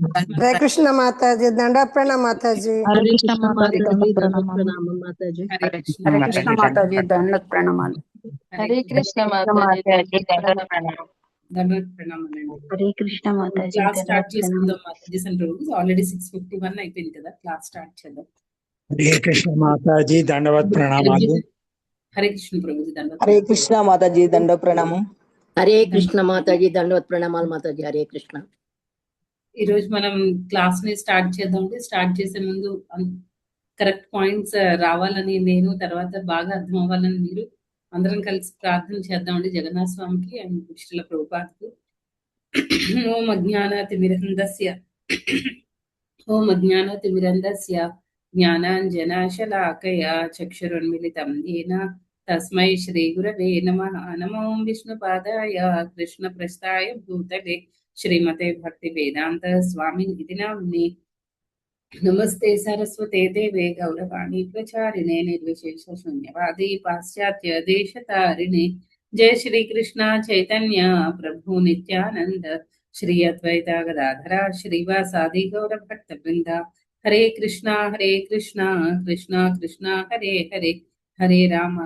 हरे कृष्ण माताजी, दंड प्रणाम माताजी। हरे कृष्ण माताजी, दंड प्रणाम प्रणाम माताजी। हरे कृष्ण माताजी, दंड प्रणामाలు। हरे कृष्ण माताजी, दंडवत प्रणाम। దండవత్ ప్రణామం అండి. हरे कृष्ण माताजी, క్లాస్ दंडवत స్టార్ట్ प्रणाम। చేసుకుందాం మాతాజీ సెంటర్ ఆల్రెడీ 6:51 అయిపోయింది కదా, క్లాస్ స్టార్ట్ చేద్దాం. हरे कृष्ण माताजी, दंडवत प्रणामालु। హరే కృష్ణ ప్రభుజీ దండవత్ हरे कृष्ण माताजी, दंड प्रणाम। हरे कृष्ण माताजी, दंडवत प्रणामाल माताजी। हरे कृष्ण। ఈ రోజు మనం క్లాస్ ని స్టార్ట్ చేద్దాం. స్టార్ట్ చేసే ముందు కరెక్ట్ పాయింట్స్ రావాలని నేను, తర్వాత బాగా అర్థం అవ్వాలని మీరు, అందరం కలిసి ప్రార్థన చేద్దామండి జగన్నాథ స్వామికి అండ్ కృష్ణుల ప్రభుపాదకు. ఓం అజ్ఞానాతిమిరంధస్య ఓం అజ్ఞానాతిమిరంధస్య జ్ఞానాంజనాశలాకయా చక్షురున్మిలితం येन తస్మై శ్రీ గురవే నమః. నమో విష్ణుపాదాయ కృష్ణప్రస్థాయ భూతలే శ్రీమతే భక్తి వేదాంత స్వామి ఇది నామ్ని. నమస్తే సరస్వతే దేవే గౌరవాణి ప్రచారిణే నిర్విశేష శూన్యవాది పాశ్చాత్య దేశతారిణి. జయ శ్రీ కృష్ణ చైతన్య ప్రభు నిత్యానంద శ్రీ అద్వైత గదాధర శ్రీవాసాది గౌర భక్త బృంద. హరే కృష్ణ కృష్ణ కృష్ణ హరే హరే, హరే రామ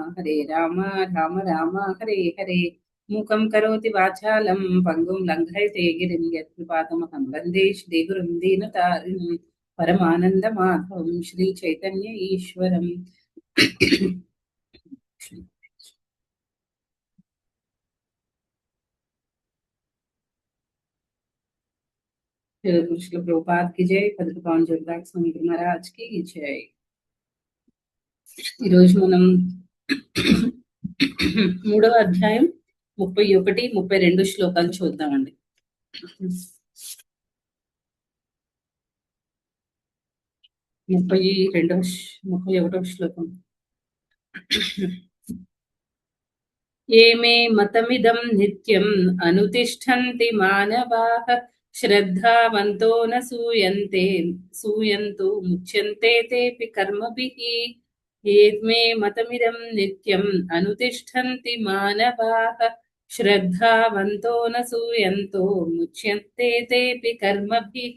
రామ రామ హరే హరే. మూకం కరోతి వాచాలం పంగుం లంఘయతే గిరిం యత్కృపాతమహం వందే శ్రీగురుం దీనతారిణం పరమానంద మాధవం శ్రీ చైతన్య ఈశ్వరం. శ్రీ ప్రభుపాద కి జై, పదుకు పవన్ జగదాక్ స్వామి మహారాజ్ కి జై. ఈరోజు మనం 3వ అధ్యాయం 31, 32 శ్లోకాలు చూద్దామండి. 31వ శ్లోకం. ఏమే మతమిదం నిత్యం అనుతిష్ఠంతి మానవాః శ్రద్ధావంతో న సూయంతు ముచ్యంతే తేపి కర్మభిః. ఏమే మతమిదం నిత్యం అనుతిష్ఠంతి మానవాః శ్రద్ధావంతో న సూయంతో ముచ్యంతే తేపి కర్మభిః.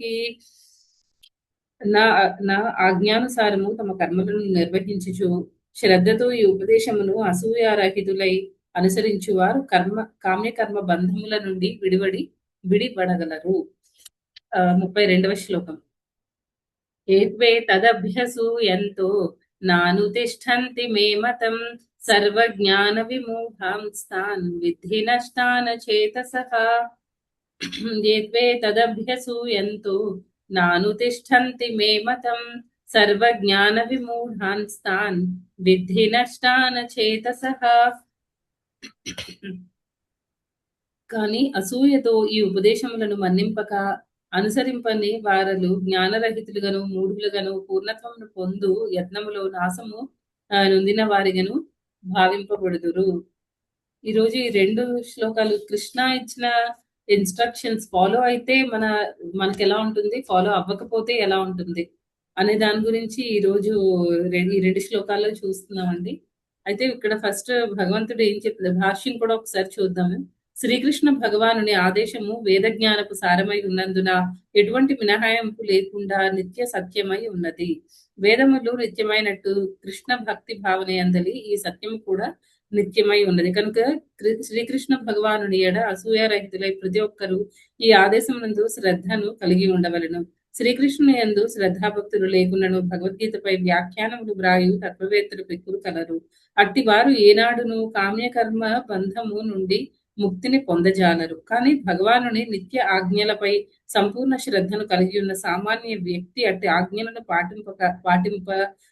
నా ఆజ్ఞానుసారము తమ కర్మలను నిర్వహించుచు శ్రద్ధతో ఈ ఉపదేశమును అసూయారహితులై అనుసరించువారు కామ్యకర్మ బంధముల నుండి విడిపడగలరు. 32వ శ్లోకం. ఏత్వే తదభ్యసూయంతో నానుతిష్ఠంతి మే మతం సర్వజ్ఞాన విమూఢాంస్తాన్ విద్ధి నష్టాన చేతసః. ఏత్వే తదభ్యసూయంతో నానుతిష్ఠంతి మే మతం సర్వజ్ఞాన విమూఢాంస్తాన్ విద్ధి నష్టాన చేతసః. కానీ అసూయతో ఈ ఉపదేశములను మన్నింపక అనుసరింపని వారలు జ్ఞానరహితులుగాను మూఢులుగాను పూర్ణత్వమును పొందు యత్నములో నాశము నొందిన వారిగాను భావింపబడుదురు. ఈరోజు ఈ 2 శ్లోకాలు కృష్ణ ఇచ్చిన ఇన్స్ట్రక్షన్స్ ఫాలో అయితే మనకి ఎలా ఉంటుంది, ఫాలో అవ్వకపోతే ఎలా ఉంటుంది అనే దాని గురించి ఈ రోజు ఈ 2 శ్లోకాల్లో చూస్తున్నామండి. అయితే ఇక్కడ ఫస్ట్ భగవంతుడు ఏం చెప్తుంది, భాష్యం కూడా ఒకసారి చూద్దాము. శ్రీకృష్ణ భగవానుని ఆదేశము వేద జ్ఞానపు సారమై ఉన్నందున ఎటువంటి మినహాయింపు లేకుండా నిత్య సత్యమై ఉన్నది. వేదములు నిత్యమైనట్టు కృష్ణ భక్తి భావన అందలి ఈ సత్యము కూడా నిత్యమై ఉన్నది. కనుక శ్రీకృష్ణ భగవానుని ఎడ అసూయారహితులై ప్రతి ఒక్కరూ ఈ ఆదేశం నందు శ్రద్ధను కలిగి ఉండవలను. శ్రీకృష్ణుని యందు శ్రద్ధాభక్తులు లేకున్నను భగవద్గీతపై వ్యాఖ్యానములు వ్రాయు తత్వవేత్తలు పెక్కులు కలరు. అట్టి వారు ఏనాడును కామ్యకర్మ బంధము నుండి ముక్తిని పొందజాలరు. కానీ భగవానుని నిత్య ఆజ్ఞలపై సంపూర్ణ శ్రద్ధను కలిగి ఉన్న సామాన్య వ్యక్తి అట్టి ఆజ్ఞలను పాటింప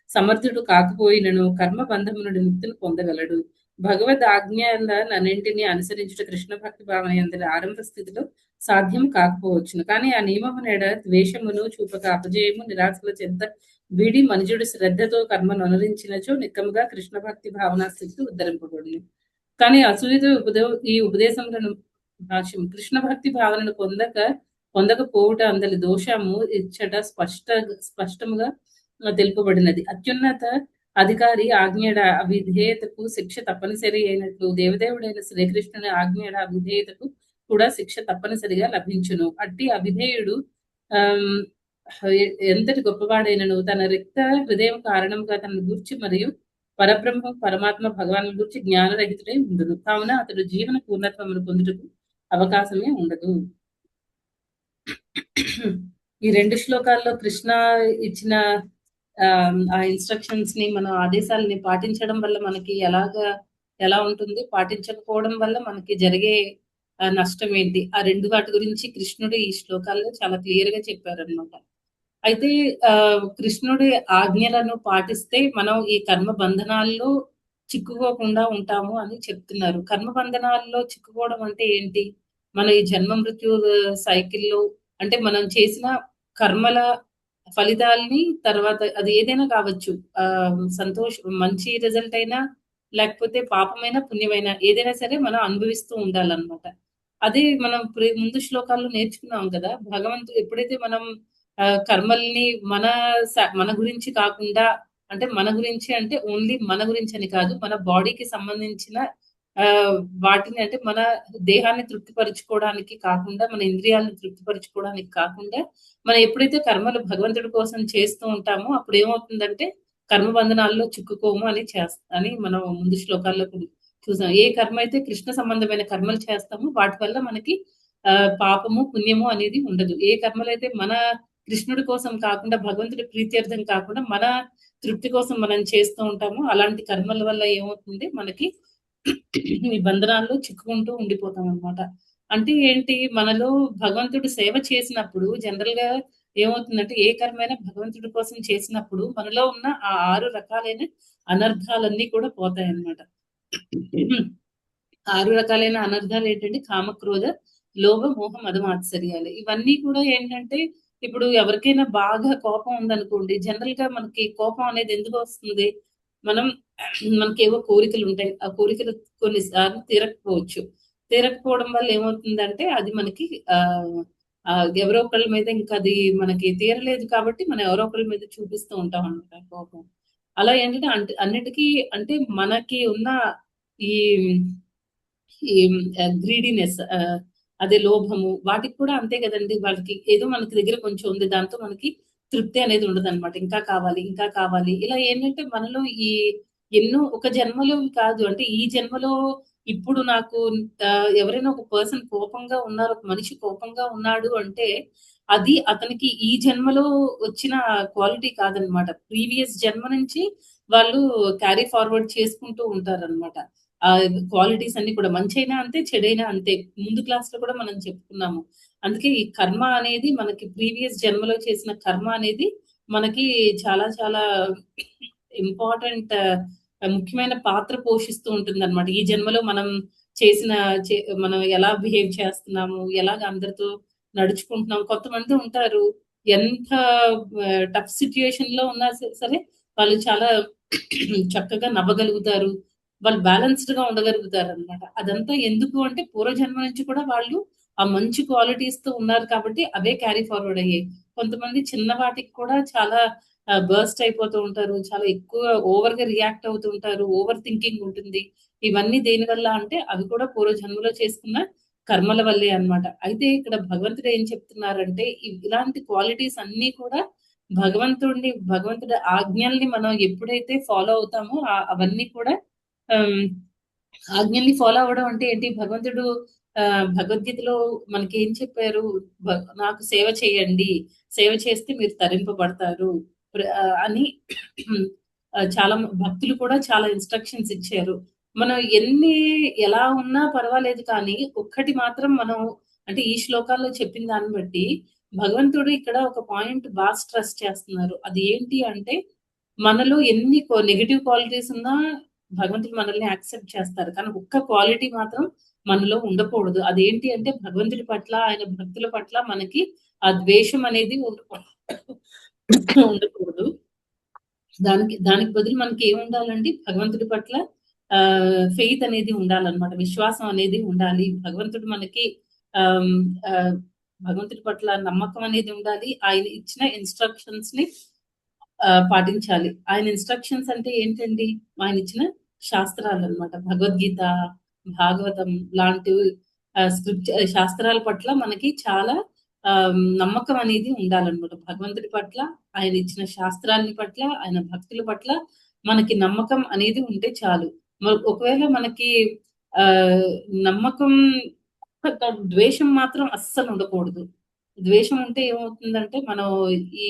సమర్థుడు కాకపోయినను కర్మ బంధము నుండి ముక్తిని పొందగలడు. భగవద్ ఆజ్ఞలన్నింటినీ అనుసరించుట కృష్ణ భక్తి భావన యందలి ఆరంభ స్థితిలో సాధ్యం కాకపోవచ్చును. కానీ ఆ నియమము నేడ ద్వేషమును చూపక అపజయము నిరాశల చెంత వీడి మనుజుడు శ్రద్ధతో కర్మను అనుసరించినచో నిక్కముగా కృష్ణ భక్తి భావన స్థితి ఉద్ధరింపబడును. కానీ అసూయతో ఈ ఉపదేశములను భాష్యం కృష్ణ భక్తి భావనను పొందకపోవుట అందరి దోషము ఇచ్చట స్పష్టముగా తెలుపబడినది. అత్యున్నత అధికారి ఆజ్ఞడ అవిధేయతకు శిక్ష తప్పనిసరి అయినట్లు దేవదేవుడైన శ్రీకృష్ణుని ఆజ్ఞడ అవిధేయతకు కూడా శిక్ష తప్పనిసరిగా లభించును. అట్టి అవిధేయుడు ఆమ్, ఎంతటి గొప్పవాడైనను తన రిక్త హృదయం కారణంగా తనను గూర్చి మరియు పరబ్రహ్మ పరమాత్మ భగవాను గూర్చి జ్ఞానరహితుడై ఉండదు. కావున అతడు జీవన పూర్ణత్వమును పొందుటకు అవకాశమే ఉండదు. ఈ 2 శ్లోకాల్లో కృష్ణ ఇచ్చిన ఆ ఇన్స్ట్రక్షన్స్ ని మన ఆదేశాలని పాటించడం వల్ల మనకి ఎలా ఉంటుంది, పాటించకపోవడం వల్ల మనకి జరిగే నష్టం ఏంటి, ఆ 2 వాటి గురించి కృష్ణుడు ఈ శ్లోకాల్లో చాలా క్లియర్ గా చెప్పారనమాట. అయితే కృష్ణుడి ఆజ్ఞలను పాటిస్తే మనం ఈ కర్మ బంధనాల్లో చిక్కుకోకుండా ఉంటాము అని చెప్తున్నారు. కర్మ బంధనాల్లో చిక్కుకోవడం అంటే ఏంటి? మన ఈ జన్మ మృత్యు సైకిల్లో అంటే మనం చేసిన కర్మల ఫలితాల్ని తర్వాత అది ఏదైనా కావచ్చు. మంచి రిజల్ట్ అయినా లేకపోతే పాపమైన పుణ్యమైన ఏదైనా సరే మనం అనుభవిస్తూ ఉండాలన్నమాట. అదే మనం ముందు శ్లోకాల్లో నేర్చుకున్నాం కదా, భగవంతుడు ఎప్పుడైతే మనం కర్మల్ని మన గురించి కాకుండా, అంటే మన గురించి అంటే ఓన్లీ మన గురించి అని కాదు, మన బాడీకి సంబంధించిన వాటిని అంటే మన దేహాన్ని తృప్తిపరచుకోవడానికి కాకుండా, మన ఇంద్రియాలను తృప్తిపరచుకోవడానికి కాకుండా, మనం ఎప్పుడైతే కర్మలు భగవంతుడి కోసం చేస్తూ ఉంటామో అప్పుడు ఏమవుతుందంటే కర్మ బంధనాల్లో చిక్కుకోము అని మనం ముందు శ్లోకాల్లో చూసాం. ఏ కర్మ అయితే కృష్ణ సంబంధమైన కర్మలు చేస్తామో వాటి వల్ల మనకి పాపము పుణ్యము అనేది ఉండదు. ఏ కర్మలైతే మన కృష్ణుడి కోసం కాకుండా, భగవంతుడి ప్రీత్యర్థం కాకుండా మన తృప్తి కోసం మనం చేస్తూ ఉంటామో అలాంటి కర్మల వల్ల ఏమవుతుంది, మనకి ఈ బంధనాల్లో చిక్కుకుంటూ ఉండిపోతాం అనమాట. అంటే ఏంటి, మనలో భగవంతుడు సేవ చేసినప్పుడు జనరల్ గా ఏమవుతుందంటే ఏ కర్మైనా భగవంతుడి కోసం చేసినప్పుడు మనలో ఉన్న ఆ 6 రకాలైన అనర్థాలన్నీ కూడా పోతాయి అన్నమాట. 6 రకాలైన అనర్థాలు ఏంటంటే కామక్రోధ లోభ మోహ మద మాత్సర్యాలు. ఇవన్నీ కూడా ఏంటంటే ఇప్పుడు ఎవరికైనా బాగా కోపం ఉందనుకోండి, జనరల్ గా మనకి కోపం అనేది ఎందుకు వస్తుంది, మనకేవో కోరికలు ఉంటాయి. ఆ కోరికలు కొన్నిసార్లు తీరకపోవడం వల్ల ఏమవుతుందంటే అది మనకి ఎవరో ఒకళ్ళ మీద ఇంకా అది మనకి తీరలేదు కాబట్టి మనం ఎవరో ఒకళ్ళ మీద చూపిస్తూ ఉంటాం అన్నమాట కోపం. అలా ఏంటంటే అన్నిటికీ అంటే మనకి ఉన్న ఈ గ్రీడీనెస్, అదే లోభము, వాటికి కూడా అంతే కదండి. వాళ్ళకి ఏదో మనకి దగ్గర కొంచెం ఉంది, దాంతో మనకి తృప్తి అనేది ఉండదు అనమాట. ఇంకా కావాలి ఇంకా కావాలి. ఇలా ఏంటంటే మనలో ఈ ఎన్నో ఒక జన్మలో కాదు, అంటే ఈ జన్మలో ఇప్పుడు నాకు ఎవరైనా ఒక పర్సన్ కోపంగా ఉన్నారు, ఒక మనిషి కోపంగా ఉన్నాడు అంటే అది అతనికి ఈ జన్మలో వచ్చిన క్వాలిటీ కాదనమాట. ప్రీవియస్ జన్మ నుంచి వాళ్ళు క్యారీ ఫార్వర్డ్ చేసుకుంటూ ఉంటారనమాట. ఆ క్వాలిటీస్ అన్ని కూడా, మంచి అయినా అంతే చెడైనా అంతే. ముందు క్లాస్ లో కూడా మనం చెప్పుకున్నాము. అందుకే ఈ కర్మ అనేది మనకి ప్రీవియస్ జన్మలో చేసిన కర్మ అనేది మనకి చాలా చాలా ఇంపార్టెంట్, ముఖ్యమైన పాత్ర పోషిస్తూ ఉంటుంది అనమాట. ఈ జన్మలో మనం ఎలా బిహేవ్ చేస్తున్నాము, ఎలాగ అందరితో నడుచుకుంటున్నాం. కొంతమంది ఉంటారు ఎంత టఫ్ సిచ్యుయేషన్ లో ఉన్నా సరే వాళ్ళు చాలా చక్కగా నవ్వగలుగుతారు, వాళ్ళు బ్యాలెన్స్డ్ గా ఉండగలుగుతారు అనమాట. అదంతా ఎందుకు అంటే పూర్వజన్మ నుంచి కూడా వాళ్ళు ఆ మంచి క్వాలిటీస్ తో ఉన్నారు కాబట్టి అవే క్యారీ ఫార్వర్డ్ అయ్యాయి. కొంతమంది చిన్న వాటికి కూడా చాలా బర్స్ట్ అయిపోతూ ఉంటారు, చాలా ఎక్కువ ఓవర్ గా రియాక్ట్ అవుతూ ఉంటారు, ఓవర్ థింకింగ్ ఉంటుంది. ఇవన్నీ దేని వల్ల అంటే అవి కూడా పూర్వజన్మలో చేసుకున్న కర్మల వల్లే అన్నమాట. అయితే ఇక్కడ భగవంతుడు ఏం చెప్తున్నారంటే ఇలాంటి క్వాలిటీస్ అన్ని కూడా భగవంతుడి ఆజ్ఞల్ని మనం ఎప్పుడైతే ఫాలో అవుతామో అవన్నీ కూడా ఆజ్ఞల్ని ఫాలో అవ్వడం అంటే ఏంటి, భగవంతుడు భగవద్గీతలో మనకి ఏం చెప్పారు, నాకు సేవ చేయండి, సేవ చేస్తే మీరు తరింపబడతారు అని చాలా భక్తులు కూడా చాలా ఇన్స్ట్రక్షన్స్ ఇచ్చారు. మనం ఎలా ఉన్నా పర్వాలేదు కానీ ఒక్కటి మాత్రం మనం అంటే ఈ శ్లోకాల్లో చెప్పిన దాన్ని బట్టి భగవంతుడు ఇక్కడ ఒక పాయింట్ బాగా స్ట్రెస్ చేస్తున్నారు. అది ఏంటి అంటే మనలో ఎన్ని నెగటివ్ క్వాలిటీస్ ఉన్నా భగవంతుడు మనల్ని యాక్సెప్ట్ చేస్తారు, కానీ ఒక్క క్వాలిటీ మాత్రం మనలో ఉండకూడదు. అదేంటి అంటే భగవంతుడి పట్ల, ఆయన భక్తుల పట్ల మనకి ఆ ద్వేషం అనేది ఉండకూడదు. దానికి బదులు మనకి ఏమి ఉండాలండి, భగవంతుడి పట్ల ఫెయిత్ అనేది ఉండాలన్నమాట, విశ్వాసం అనేది ఉండాలి. భగవంతుడి పట్ల నమ్మకం అనేది ఉండాలి. ఆయన ఇచ్చిన ఇన్స్ట్రక్షన్స్ ని పాటించాలి. ఆయన ఇన్స్ట్రక్షన్స్ అంటే ఏంటండి, ఆయన ఇచ్చిన శాస్త్రాలు అన్నమాట. భగవద్గీత, భాగవతం లాంటి శాస్త్రాల పట్ల మనకి చాలా నమ్మకం అనేది ఉండాలన్నమాట. భగవంతుడి పట్ల, ఆయన ఇచ్చిన శాస్త్రాన్ని పట్ల, ఆయన భక్తుల పట్ల మనకి నమ్మకం అనేది ఉంటే చాలు. ఒకవేళ మనకి ఆహ్, నమ్మకం ద్వేషం మాత్రం అస్సలు ఉండకూడదు. ద్వేషం ఉంటే ఏమవుతుందంటే మనం ఈ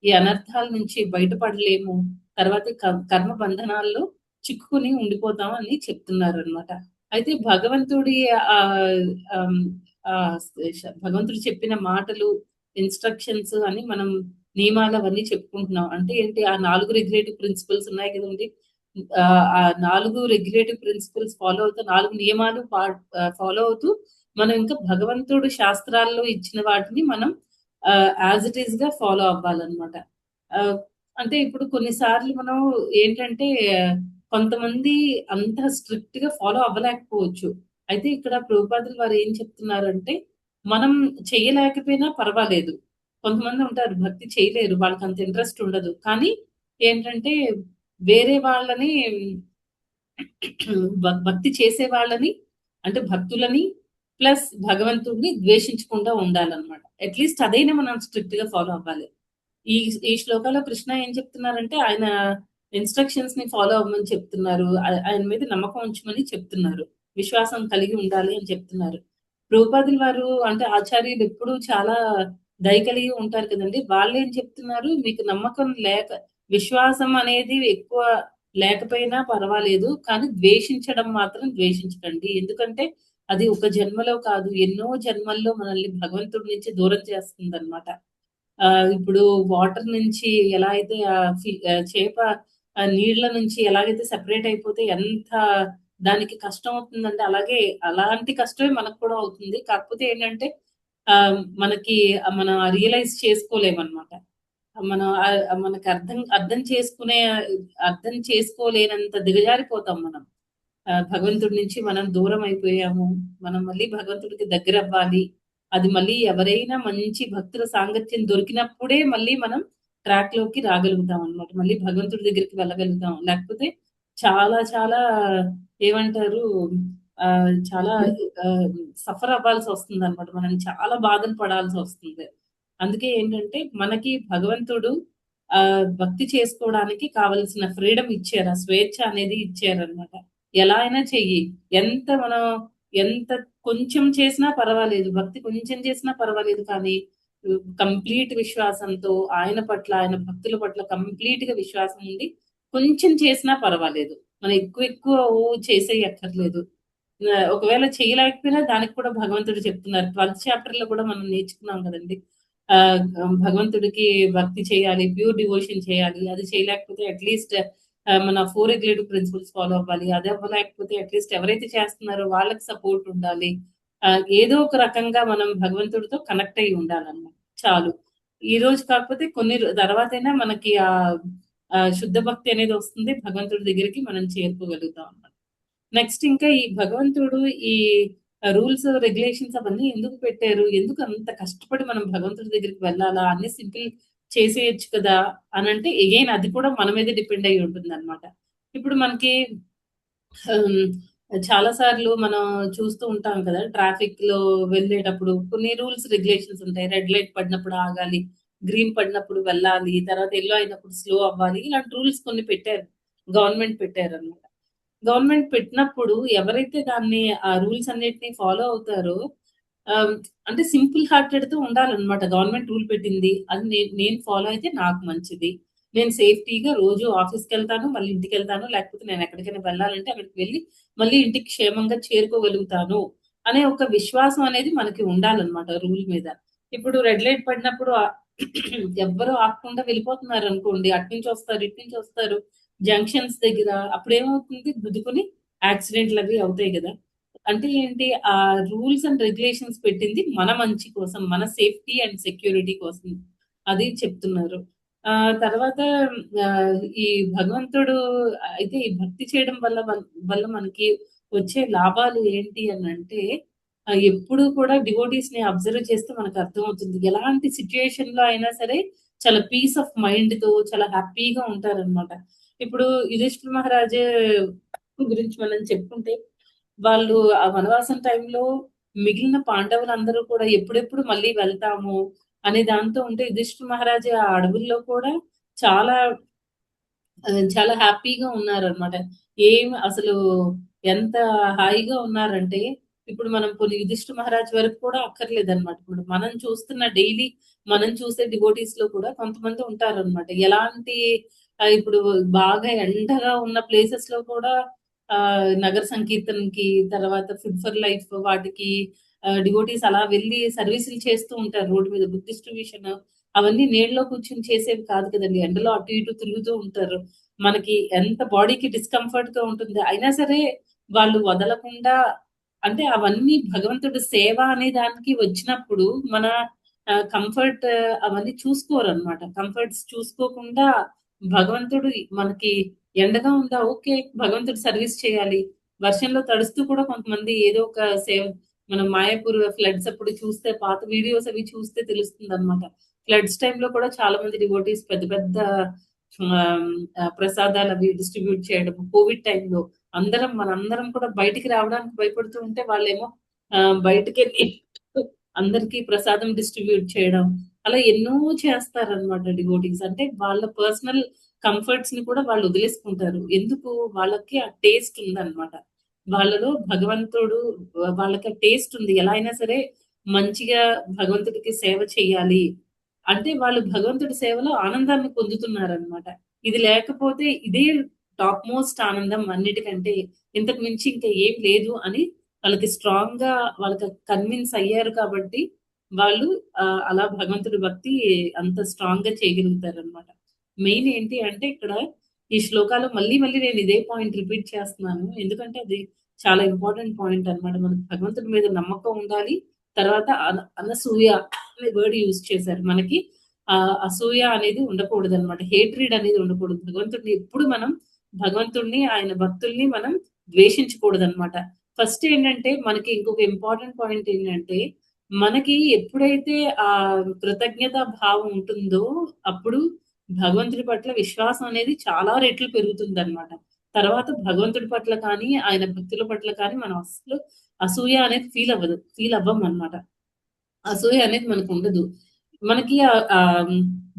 ఈ అనర్థాల నుంచి బయటపడలేము. తర్వాత కర్మ బంధనాల్లో చిక్కుకొని ఉండిపోతాం అని చెప్తున్నారనమాట. అయితే భగవంతుడి ఆహ్, ఆహ్, ఆహ్, భగవంతుడు చెప్పిన మాటలు, ఇన్‌స్ట్రక్షన్స్ అని మనం నియమాలు అవన్నీ చెప్పుకుంటున్నాం. అంటే ఏంటి ఆ 4 రెగ్యులేటివ్ ప్రిన్సిపల్స్ ఉన్నాయి కదండీ! ఆ 4 రెగ్యులేటివ్ ప్రిన్సిపల్స్ ఫాలో అవుతూ 4 నియమాలు ఫాలో అవుతూ మనం ఇంకా భగవంతుడు శాస్త్రాల్లో ఇచ్చిన వాటిని మనం యాజ్ ఇట్ ఈస్‌గా ఫాలో అవ్వాలన్నమాట. ఆహ్, అంటే ఇప్పుడు కొన్ని సార్లు మనం ఏంటంటే కొంతమంది అంత స్ట్రిక్ట్‌గా ఫాలో అవ్వలేకపోవచ్చు. అయితే ఇక్కడ ప్రభుపాదులు వారు ఏం చెప్తున్నారంటే, మనం చేయలేకపోయినా పర్వాలేదు. కొంతమంది ఉంటారు భక్తి చేయలేరు. వాళ్ళకంత ఇంట్రెస్ట్ ఉండదు. కానీ ఏంటంటే వేరే వాళ్ళని భక్తి చేసే వాళ్ళని అంటే భక్తులని ప్లస్ భగవంతుడిని ద్వేషించకుండా ఉండాలన్నమాట. అట్‌లీస్ట్ అదైనా మనం స్ట్రిక్ట్‌గా ఫాలో అవ్వాలి. ఈ ఈ శ్లోకాలో కృష్ణ ఏం చెప్తున్నారంటే ఆయన ఇన్‌స్ట్రక్షన్స్ ని ఫాలో అవ్వమని చెప్తున్నారు. ఆయన మీద నమ్మకం ఉంచమని చెప్తున్నారు. విశ్వాసం కలిగి ఉండాలి అని చెప్తున్నారు. ప్రభుపాదులు వారు అంటే ఆచార్యులు ఎప్పుడూ చాలా దయ కలిగి ఉంటారు కదండీ! వాళ్ళేం చెప్తున్నారు, మీకు నమ్మకం లేక విశ్వాసం అనేది ఎక్కువ లేకపోయినా పర్వాలేదు. కానీ ద్వేషించడం మాత్రం ద్వేషించకండి. ఎందుకంటే అది ఒక జన్మలో కాదు, ఎన్నో జన్మల్లో మనల్ని భగవంతుడి నుంచి దూరం చేస్తుందన్నమాట. ఇప్పుడు వాటర్ నుంచి ఎలా అయితే చేప నీళ్ళ నుంచి ఎలాగైతే సెపరేట్ అయిపోతే ఎంత దానికి కష్టం అవుతుందంటే, అలాగే అలాంటి కష్టమే మనకు కూడా అవుతుంది. కాకపోతే ఏంటంటే మనకి మనం రియలైజ్ చేసుకోలేమన్నమాట. మనం మనకి అర్థం అర్థం చేసుకునే అర్థం చేసుకోలేనంత దిగజారిపోతాం మనం. భగవంతుడి నుంచి మనం దూరం అయిపోయాము. మనం మళ్ళీ భగవంతుడికి దగ్గరవ్వాలి. అది మళ్ళీ ఎవరైనా మంచి భక్తుల సాంగత్యం దొరికినప్పుడే మళ్ళీ మనం ట్రాక్‌లోకి రాగలుగుతాం అన్నమాట. మళ్ళీ భగవంతుడి దగ్గరికి వెళ్ళగలుగుతాం. లేకపోతే చాలా చాలా ఏమంటారు చాలా ఆహ్, సఫర్ అవ్వాల్సొస్తుందన్నమాట. మనం చాలా బాధలు పడాల్సొస్తుంది. అందుకే ఏంటంటే మనకి భగవంతుడు భక్తి చేసుకోవడానికి కావలసిన ఫ్రీడమ్ ఇచ్చారు. ఆ స్వేచ్ఛ అనేది ఇచ్చారన్నమాట. ఎలా అయినా చెయ్యి. ఎంత మనం ఎంత కొంచెం చేసినా పర్వాలేదు. భక్తి కొంచెం చేసినా పర్వాలేదు కానీ కంప్లీట్ విశ్వాసంతో ఆయన పట్ల, ఆయన భక్తుల పట్ల కంప్లీట్‌గా విశ్వాసం ఉండి కొంచెం చేసినా పర్వాలేదు. మనం ఎక్కువ ఎక్కువ చేసేయక్కర్లేదు. ఒకవేళ చేయలేకపోయినా దానికి కూడా భగవంతుడు చెప్తున్నారు. 12థ్ చాప్టర్‌లో కూడా మనం నేర్చుకున్నాం కదండీ! ఆహ్, భగవంతుడికి భక్తి చేయాలి, ప్యూర్ డివోషన్ చేయాలి. అది చేయలేకపోతే అట్‌లీస్ట్ మన 4 రెగ్యులేటివ్ ప్రిన్సిపల్స్ ఫాలో అవ్వాలి. అది అవ్వలేకపోతే అట్‌లీస్ట్ ఎవరైతే చేస్తున్నారో వాళ్ళకి సపోర్ట్ ఉండాలి. ఏదో ఒక రకంగా మనం భగవంతుడితో కనెక్ట్ అయ్యి ఉండాలన్నమాట. చాలు. ఈ రోజు కాకపోతే కొన్ని తర్వాతైనా మనకి శుద్ధ భక్తి అనేది వస్తుంది. భగవంతుడి దగ్గరికి మనం చేరుకోగలుగుతాం అన్నమాట. నెక్స్ట్ ఇంకా ఈ భగవంతుడు ఈ రూల్స్, రెగ్యులేషన్స్ అవన్నీ ఎందుకు పెట్టారు? ఎందుకు అంత కష్టపడి మనం భగవంతుడి దగ్గరికి వెళ్ళాలా? అన్నీ సింపుల్ చేసేయొచ్చు కదా! అనంటే ఎగైన్ అది కూడా మన మీదే డిపెండ్ అయ్యి ఉంటుందన్నమాట. ఇప్పుడు మనకి హ్మ్. చాలా సార్లు మనం చూస్తూ ఉంటాం కదా! ట్రాఫిక్‌లో వెళ్ళేటప్పుడు కొన్ని రూల్స్, రెగ్యులేషన్స్ ఉంటాయి. రెడ్ లైట్ పడినప్పుడు ఆగాలి. గ్రీన్ పడినప్పుడు వెళ్ళాలి. తర్వాత యెల్లో అయినప్పుడు స్లో అవ్వాలి. ఇలాంటి రూల్స్ కొన్ని పెట్టారు. గవర్నమెంట్ పెట్టారన్నమాట. గవర్నమెంట్ పెట్టినప్పుడు ఎవరైతే దాన్ని ఆ రూల్స్ అన్నిటిని ఫాలో అవుతారో ఆహ్, అంటే సింపుల్ హార్టెడ్‌తో ఉండాలన్నమాట. గవర్నమెంట్ రూల్ పెట్టింది. అది నేను ఫాలో అయితే నాకు మంచిది. నేను సేఫ్టీగా రోజు ఆఫీస్‌కెళ్తాను, మళ్ళీ ఇంటికెళ్తాను. లేకపోతే నేను ఎక్కడికైనా వెళ్ళాలంటే అక్కడికి వెళ్లి మళ్ళీ ఇంటికి క్షేమంగా చేరుకోగలుగుతాను. అనే ఒక విశ్వాసం అనేది మనకి ఉండాలన్నమాట రూల్ మీద. ఇప్పుడు రెడ్ లైట్ పడినప్పుడు ఎవ్వరు ఆగకుండా వెళ్ళిపోతున్నారనుకోండి. అటునుంచి వస్తారు, ఇటునుంచి వస్తారు. జంక్షన్స్ దగ్గర అప్పుడేమవుతుంది గుద్దుకొని యాక్సిడెంట్‌లవి అవుతాయి గదా! అంటే ఏంటి రూల్స్ అండ్ రెగ్యులేషన్స్ పెట్టింది మన మంచి కోసం, మన సేఫ్టీ అండ్ సెక్యూరిటీ కోసం. అది చెప్తున్నారు. తర్వాత ఈ భగవంతుడు అయితే ఈ భక్తి చేయడం వల్ల మనకి వచ్చే లాభాలు ఏంటి అనంటే ఎప్పుడు కూడా డివోటీస్‌ని అబ్జర్వ్ చేస్తే మనకు అర్థమవుతుంది. ఎలాంటి సిట్యుయేషన్‌లో అయినా సరే చాలా పీస్ ఆఫ్ మైండ్‌తో చాలా హ్యాపీగా ఉంటారనమాట. ఇప్పుడు యుధిష్ఠిర మహారాజు గురించి మనం చెప్పుకుంటే వాళ్ళు ఆ వనవాసం టైంలో మిగిలిన పాండవులందరూ కూడా ఎప్పుడెప్పుడు మళ్ళీ వెళ్తాము అనే దాంతో ఉంటే యుధిష్ఠిర మహారాజు ఆ అడవుల్లో కూడా చాలా చాలా హ్యాపీగా ఉన్నారనమాట. ఏం అసలు ఎంత హాయిగా ఉన్నారంటే, ఇప్పుడు మనం పోనీ యుధిష్ఠిర మహారాజ్ వరకు కూడా అక్కర్లేదనమాట. ఇప్పుడు మనం చూస్తున్న డైలీ మనం చూసే డివోటీస్‌లో కూడా కొంతమంది ఉంటారనమాట. ఎలాంటి ఇప్పుడు బాగా ఎండగా ఉన్న ప్లేసెస్‌లో కూడా నగర సంకీర్తనకి, తర్వాత ఫుడ్ ఫర్ లైఫ్ వాటికి డివోటీస్ అలా వెళ్లి సర్వీసులు చేస్తూ ఉంటారు రోడ్డు మీద. బుక్ డిస్ట్రిబ్యూషన్ అవన్నీ నీడలో కూర్చొని చేసేవి కాదు కదండీ. ఎండలో అటు ఇటు తిరుగుతూ ఉంటారు. మనకి ఎంత బాడీకి డిస్కంఫర్ట్‌గా ఉంటుంది. అయినా సరే వాళ్ళు వదలకుండా అంటే అవన్నీ భగవంతుడి సేవ అనే దానికి వచ్చినప్పుడు మన కంఫర్ట్ అవన్నీ చూసుకోరనమాట. కంఫర్ట్స్ చూసుకోకుండా భగవంతుడు మనకి ఎండగా ఉందా ఓకే. భగవంతుడు సర్వీస్ చేయాలి. వర్షంలో తడుస్తూ కూడా కొంతమంది ఏదో ఒక సేవ మనం మాయాపూర్ ఫ్లడ్స్ అప్పుడు చూస్తే పాత వీడియోస్ అవి చూస్తే తెలుస్తుందనమాట. ఫ్లడ్స్ టైంలో కూడా చాలా మంది డివోటీస్ పెద్ద పెద్ద ప్రసాదాలు అవి డిస్ట్రిబ్యూట్ చేయడం. కోవిడ్ టైంలో మనందరం కూడా బయటికి రావడానికి భయపడుతూ ఉంటే వాళ్ళేమో బయటకెళ్ళి అందరికీ ప్రసాదం డిస్ట్రిబ్యూట్ చేయడం. అలా ఎన్నో చేస్తారనమాట డివోటీస్. అంటే వాళ్ళ పర్సనల్ కంఫర్ట్స్ ని కూడా వాళ్ళు వదిలేసుకుంటారు. ఎందుకు? వాళ్ళకి ఆ టేస్ట్ ఉందన్నమాట. వాళ్ళలో భగవంతుడు వాళ్ళకి ఆ టేస్ట్ ఉంది. ఎలా అయినా సరే మంచిగా భగవంతుడికి సేవ చేయాలి. అంటే వాళ్ళు భగవంతుడి సేవలో ఆనందాన్ని పొందుతున్నారనమాట. ఇది లేకపోతే ఇదే టాప్ మోస్ట్ ఆనందం అన్నిటికంటే. ఇంతకు మించి ఇంకా ఏం లేదు అని వాళ్ళకి స్ట్రాంగ్‌గా వాళ్ళకి కన్విన్స్ అయ్యారు కాబట్టి వాళ్ళు అలా భగవంతుడి భక్తి అంత స్ట్రాంగ్‌గా చేయగలుగుతారనమాట. మెయిన్ ఏంటి అంటే ఇక్కడ ఈ శ్లోకాలు మళ్ళీ మళ్ళీ నేను ఇదే పాయింట్ రిపీట్ చేస్తున్నాను. ఎందుకంటే అది చాలా ఇంపార్టెంట్ పాయింట్ అన్నమాట. మనకు భగవంతుడి మీద నమ్మకం ఉండాలి. తర్వాత అనసూయ అనే వర్డ్ యూజ్ చేశారు. మనకి అసూయ అనేది ఉండకూడదన్నమాట. హేట్రిడ్ అనేది ఉండకూడదు. భగవంతుడిని ఆయన భక్తుల్ని మనం ద్వేషించకూడదన్నమాట. ఫస్ట్ ఏంటంటే మనకి ఇంకొక ఇంపార్టెంట్ పాయింట్ ఏంటంటే మనకి ఎప్పుడైతే ఆ కృతజ్ఞత భావం ఉంటుందో అప్పుడు భగవంతుడి పట్ల విశ్వాసం అనేది చాలా రెట్లు పెరుగుతుందన్నమాట. తర్వాత భగవంతుడి పట్ల కానీ, ఆయన భక్తుల పట్ల కానీ మనం అస్సలు అసూయ అనేది ఫీల్ అవ్వం అన్నమాట. అసూయ అనేది మనకుండదు. మనకి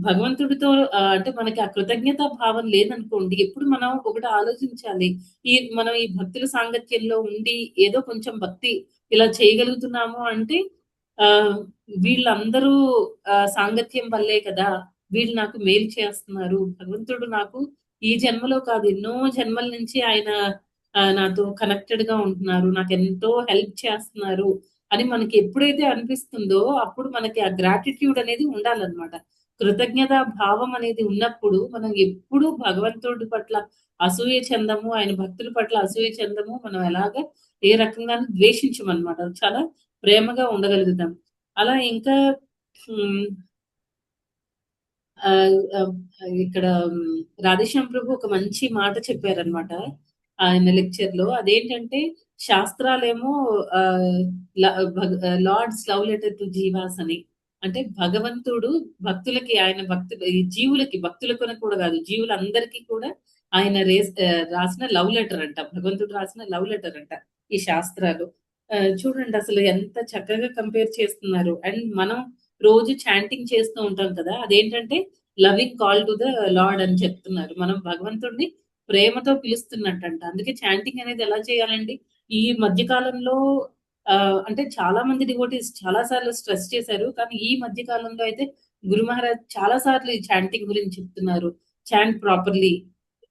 భగవంతుడితో అంటే మనకి ఆ కృతజ్ఞత భావం లేదనుకోండి, ఎప్పుడు మనం ఒకటి ఆలోచించాలి. మనం ఈ భక్తుల సాంగత్యంలో ఉండి ఏదో కొంచెం భక్తి ఇలా చేయగలుగుతున్నాము అంటే ఆహ్, వీళ్ళందరూ సాంగత్యం వల్లే కదా! వీళ్ళు నాకు మేలు చేస్తున్నారు. భగవంతుడు నాకు ఈ జన్మలో కాదు ఎన్నో జన్మల నుంచి ఆయన నాతో కనెక్టెడ్‌గా ఉంటున్నారు. నాకెంతో హెల్ప్ చేస్తున్నారు. అని మనకి ఎప్పుడైతే అనిపిస్తుందో అప్పుడు మనకి ఆ గ్రాటిట్యూడ్ అనేది ఉండాలన్నమాట. కృతజ్ఞతా భావం అనేది ఉన్నప్పుడు మనం ఎప్పుడూ భగవంతుడి పట్ల అసూయ చెందము. ఆయన భక్తుల పట్ల అసూయ చెందము. మనం ఏ రకంగాను ద్వేషించమన్నమాట. చాలా ప్రేమగా ఉండగలుగుతాం. అలా ఇంకా హ్మ్. ఆహ్, ఆహ్, ఇక్కడ రాధేశ్యామ్ ప్రభు ఒక మంచి మాట చెప్పారన్నమాట. ఆయన లెక్చర్‌లో. అదేంటంటే శాస్త్రాలేమో ఆహ్, ల భగ్ లార్డ్స్ లవ్ లెటర్ టు జీవాస్ అని. అంటే భగవంతుడు భక్తులకి ఆయన ఈ జీవులకి భక్తులకని కూడా కాదు. జీవులందరికీ కూడా ఆయన రాసిన లవ్ లెటర్ అంట. భగవంతుడు రాసిన లవ్ లెటర్ అంట. ఈ శాస్త్రాలు. చూడండి అసలు ఎంత చక్కగా కంపేర్ చేస్తున్నారు. అండ్ మనం రోజు చాంటింగ్ చేస్తూ ఉంటాం కదా! అదేంటంటే loving call to the lord అని చెప్తున్నారు. మనం భగవంతుడిని ప్రేమతో పిలుస్తున్నట్టంట. అందుకే చాంటింగ్ అనేది ఎలా చేయాలండి? ఈ మధ్య కాలంలో అంటే చాలా మంది డివోటీస్ చాలా సార్లు స్ట్రెస్ చేశారు. కానీ ఈ మధ్య కాలంలో అయితే గురు మహారాజ్ చాలా సార్లు ఈ చాంటింగ్ గురించి చెప్తున్నారు. Chant properly.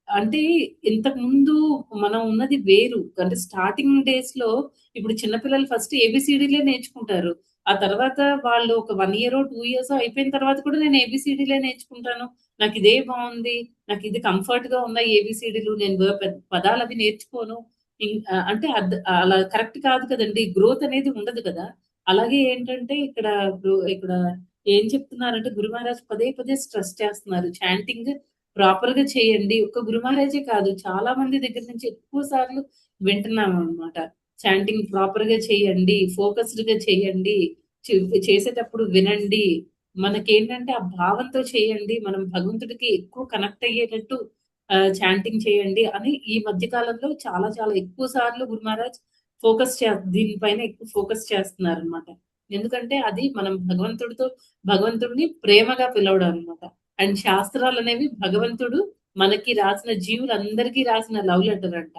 అంటే ఇంతకు ముందు మనం ఉన్నది వేరు. అంటే స్టార్టింగ్ డేస్‌లో ఇప్పుడు చిన్న పిల్లలు ఫస్ట్ ఏబీసీడీలే నేర్చుకుంటారు. ఆ తర్వాత వాళ్ళు ఒక 1 ఇయరో, 2 ఇయర్సో అయిపోయిన తర్వాత కూడా నేను ఏబీసీడీలే నేర్చుకుంటాను. నాకిదే బావుంది. నాకిది కంఫర్ట్‌గా ఉన్నాయి ఏబీసీడీలు. నేను పదాలవి నేర్చుకోను. అంటే అలా కరెక్ట్ కాదు కదండీ! గ్రోత్ అనేది ఉండదు కదా! అలాగే ఏంటంటే ఇక్కడ ఏం చెప్తున్నారంటే గురు మహారాజ్ పదే పదే స్ట్రెస్ చేస్తున్నారు. చాంటింగ్ ప్రాపర్‌గా చేయండి. ఒక్క గురు మహారాజే కాదు చాలా మంది దగ్గర నుంచి ఎక్కువ సార్లు వింటున్నామనమాట. చాంటింగ్ ప్రాపర్‌గా చేయండి. ఫోకస్డ్‌గా చేయండి. చే చేసేటప్పుడు వినండి. మనకేంటంటే ఆ భావంతో చేయండి. మనం భగవంతుడికి ఎక్కువ కనెక్ట్ అయ్యేటట్టు చాంటింగ్ చేయండి అని ఈ మధ్య కాలంలో చాలా చాలా ఎక్కువ సార్లు గురు మహారాజ్ దీనిపైన ఎక్కువ ఫోకస్ చేస్తున్నారనమాట. ఎందుకంటే అది మనం భగవంతుడిని ప్రేమగా పిలవడం అనమాట. అండ్ శాస్త్రాలనేవి భగవంతుడు మనకి రాసిన జీవులందరికీ రాసిన లవ్ లెటర్ అంట.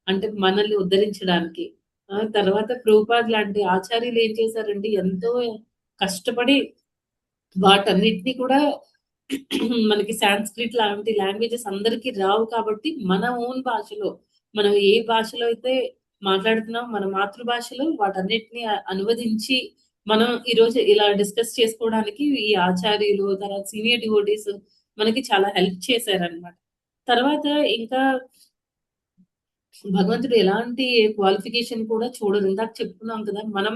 అంటే మనల్ని ఉద్ధరించడానికి. తర్వాత ప్రభుపాద్ లాంటి ఆచార్యులు ఏం చేశారంటే ఎంతో కష్టపడి వాటన్నిటిని కూడా మనకి సాంస్క్రిట్ లాంటి లాంగ్వేజెస్ అందరికీ రావు కాబట్టి మన ఓన్ భాషలో మనం ఏ భాషలో అయితే మాట్లాడుతున్నాం మన మాతృభాషలో వాటన్నిటిని అనువదించి మనం ఈరోజు ఇలా డిస్కస్ చేసుకోవడానికి ఈ ఆచార్యులు తర్వాత సీనియర్ డివోటీస్ మనకి చాలా హెల్ప్ చేశారనమాట. తర్వాత ఇంకా భగవంతుడు ఎలాంటి క్వాలిఫికేషన్ కూడా చూడరు. ఇందాక చెప్పుకున్నాం కదా మనం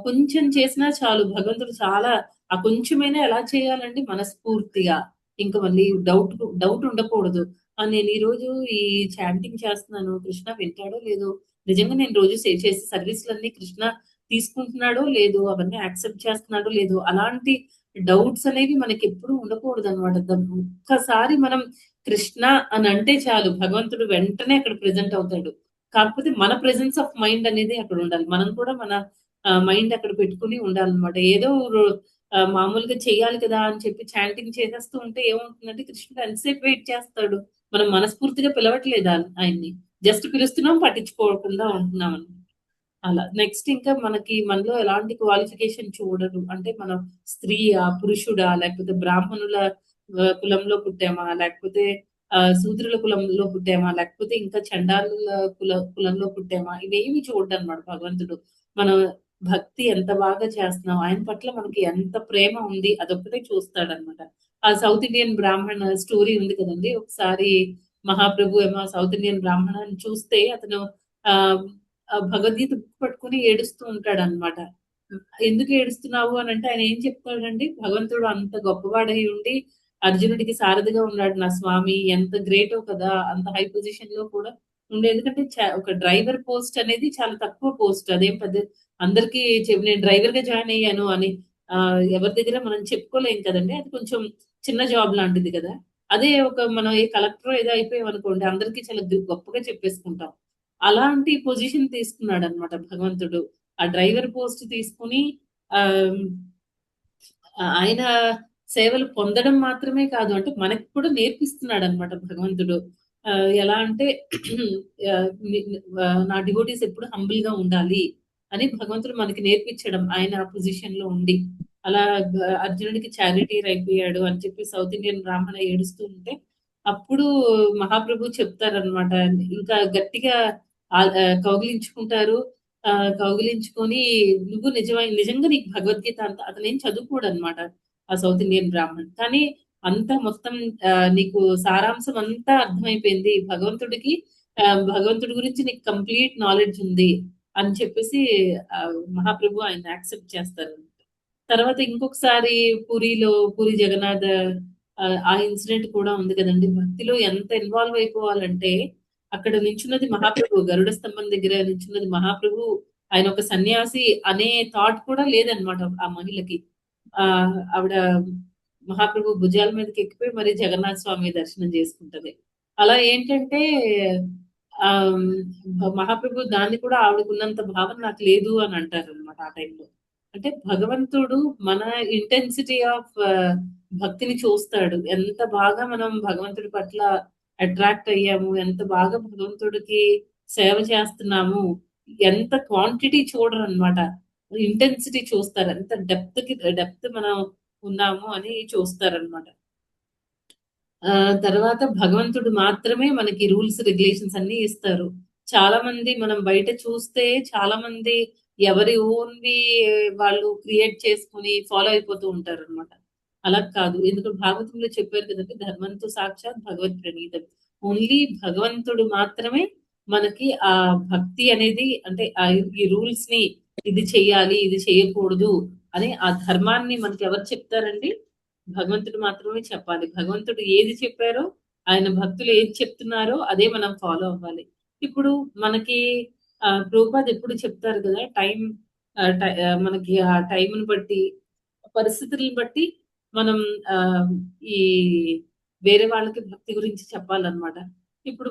కొంచెం చేసినా చాలు భగవంతుడు చాలా ఆ కొంచెమైనా ఎలా చేయాలండి మనస్ఫూర్తిగా. ఇంకా మళ్ళీ డౌట్ ఉండకూడదు. నేను ఈ రోజు ఈ చాంటింగ్ చేస్తున్నాను కృష్ణ వింటాడో లేదో, నిజంగా నేను రోజు చేసే సర్వీసులన్నీ కృష్ణ తీసుకుంటున్నాడో లేదో, అవన్నీ యాక్సెప్ట్ చేస్తున్నాడో లేదో, అలాంటి డౌట్స్ అనేవి మనకి ఎప్పుడు ఉండకూడదు అనమాట. ఒక్కసారి మనం కృష్ణ అని అంటే చాలు భగవంతుడు వెంటనే అక్కడ ప్రెజెంట్ అవుతాడు. కాకపోతే మన ప్రెజెన్స్ ఆఫ్ మైండ్ అనేది అక్కడ ఉండాలి. మనం కూడా మన మైండ్ అక్కడ పెట్టుకుని ఉండాలన్నమాట. ఏదో మామూలుగా చెయ్యాలి కదా అని చెప్పి చాంటింగ్ చేసేస్తూ ఉంటే ఏమవుతుందంటే కృష్ణుడు ఎంతసేపు వెయిట్ చేస్తాడు. మనం మనస్ఫూర్తిగా పిలవట్లేదు ఆయన్ని, జస్ట్ పిలుస్తున్నాం పట్టించుకోకుండా ఉంటున్నాం అని. అలా నెక్స్ట్ ఇంకా మనలో ఎలాంటి క్వాలిఫికేషన్ చూడరు. అంటే మనం స్త్రీయా పురుషుడా లేకపోతే బ్రాహ్మణుల కులంలో పుట్టామా లేకపోతే శూద్రుల కులంలో పుట్టామా లేకపోతే ఇంకా చండాలుల కులంలో పుట్టామా ఇవేమి చూడడం అనమాట భగవంతుడు. మన భక్తి ఎంత బాగా చేస్తున్నాం, ఆయన పట్ల మనకి ఎంత ప్రేమ ఉంది అదొక్కటే చూస్తాడనమాట. ఆ సౌత్ ఇండియన్ బ్రాహ్మణ స్టోరీ ఉంది కదండి. ఒకసారి మహాప్రభు ఏమో సౌత్ ఇండియన్ బ్రాహ్మణాన్ని చూస్తే అతను ఆ భగవద్గీత బుక్ పట్టుకుని ఏడుస్తూ ఉంటాడు అనమాట. ఎందుకు ఏడుస్తున్నావు అని అంటే ఆయన ఏం చెప్తాడండి, భగవంతుడు అంత గొప్పవాడై ఉండి అర్జునుడికి సారథిగా ఉన్నాడు నా స్వామి, ఎంత గ్రేటో కదా, అంత హై పొజిషన్ లో కూడా ఉండే. ఎందుకంటే ఒక డ్రైవర్ పోస్ట్ అనేది చాలా తక్కువ పోస్ట్. అదేం పెద్ద అందరికీ నేను డ్రైవర్ గా జాయిన్ అయ్యాను అని ఎవరి దగ్గర మనం చెప్పుకోలేం కదండి. అది కొంచెం చిన్న జాబ్ లాంటిది కదా. అదే మనం ఏ కలెక్టర్ ఏదో అయిపోయాం అనుకోండి అందరికీ చాలా గొప్పగా చెప్పేసుకుంటాం. అలాంటి పొజిషన్ తీసుకున్నాడు అనమాట భగవంతుడు. ఆ డ్రైవర్ పోస్ట్ తీసుకుని ఆయన సేవలు పొందడం మాత్రమే కాదు, అంటే మనకి కూడా నేర్పిస్తున్నాడు అనమాట భగవంతుడు. ఎలా అంటే నా డివోటీస్ ఎప్పుడు హంబుల్ గా ఉండాలి అని భగవంతుడు మనకి నేర్పించడం ఆయన ఆ పొజిషన్ లో ఉండి. అలా అర్జునుడికి చారిటీర్ అయిపోయాడు అని చెప్పి సౌత్ ఇండియన్ బ్రాహ్మణ ఏడుస్తూ ఉంటే అప్పుడు మహాప్రభు చెప్తారనమాట. ఇంకా గట్టిగా కౌగిలించుకుంటారు. కౌగిలించుకొని నువ్వు నిజంగా నీకు భగవద్గీత అంత అతను ఏం చదువుకోడు అనమాట ఆ సౌత్ ఇండియన్ బ్రాహ్మణ్. కానీ అంతా మొత్తం నీకు సారాంశం అంతా అర్థమైపోయింది, భగవంతుడి గురించి నీకు కంప్లీట్ నాలెడ్జ్ ఉంది అని చెప్పేసి మహాప్రభు ఆయన యాక్సెప్ట్ చేస్తారు. తర్వాత ఇంకొకసారి పూరి జగన్నాథ్ ఆ ఇన్సిడెంట్ కూడా ఉంది కదండి. భక్తిలో ఎంత ఇన్వాల్వ్ అయిపోవాలంటే అక్కడ నించున్నది మహాప్రభు, గరుడ స్తంభం దగ్గర నించున్నది మహాప్రభు. ఆయన ఒక సన్యాసి అనే థాట్ కూడా లేదనమాట ఆ మహిళకి. ఆవిడ మహాప్రభు భుజాల మీదకి ఎక్కిపోయి మరి జగన్నాథ స్వామి దర్శనం చేసుకుంటది. అలా ఏంటంటే ఆ మహాప్రభు దాన్ని కూడా ఆవిడకున్నంత భావన నాకు లేదు అని అంటారు అనమాట ఆ టైంలో. అంటే భగవంతుడు మన ఇంటెన్సిటీ ఆఫ్ భక్తిని చూస్తాడు. ఎంత బాగా మనం భగవంతుడి పట్ల అట్రాక్ట్ అయ్యాము, ఎంత బాగా భగవంతుడికి సేవ చేస్తున్నాము, ఎంత క్వాంటిటీ చూడరు అనమాట, ఇంటెన్సిటీ చూస్తారు. ఎంత డెప్త్ మనం ఉన్నాము అని చూస్తారనమాట. తర్వాత భగవంతుడు మాత్రమే మనకి రూల్స్ రెగ్యులేషన్స్ అన్ని ఇస్తారు. చాలా మంది మనం బయట చూస్తే చాలా మంది ఎవరి ఓన్వి వాళ్ళు క్రియేట్ చేసుకుని ఫాలో అయిపోతూ ఉంటారు అనమాట. అలా కాదు. ఎందుకంటే భాగవతంలో చెప్పారు కదండి, ధర్మంతో సాక్షాత్ భగవత్ ప్రణీతం. ఓన్లీ భగవంతుడు మాత్రమే మనకి ఆ భక్తి అనేది, అంటే ఈ రూల్స్ ని ఇది చెయ్యాలి ఇది చేయకూడదు అని ఆ ధర్మాన్ని మనకి ఎవరు చెప్తారండి, భగవంతుడు మాత్రమే చెప్పాలి. భగవంతుడు ఏది చెప్పారో, ఆయన భక్తులు ఏది చెప్తున్నారో అదే మనం ఫాలో అవ్వాలి. ఇప్పుడు మనకి ప్రభుపాద్ ఎప్పుడు చెప్తారు కదా, మనకి ఆ టైంని బట్టి పరిస్థితులను బట్టి మనం ఈ వేరే వాళ్ళకి భక్తి గురించి చెప్పాలన్నమాట. ఇప్పుడు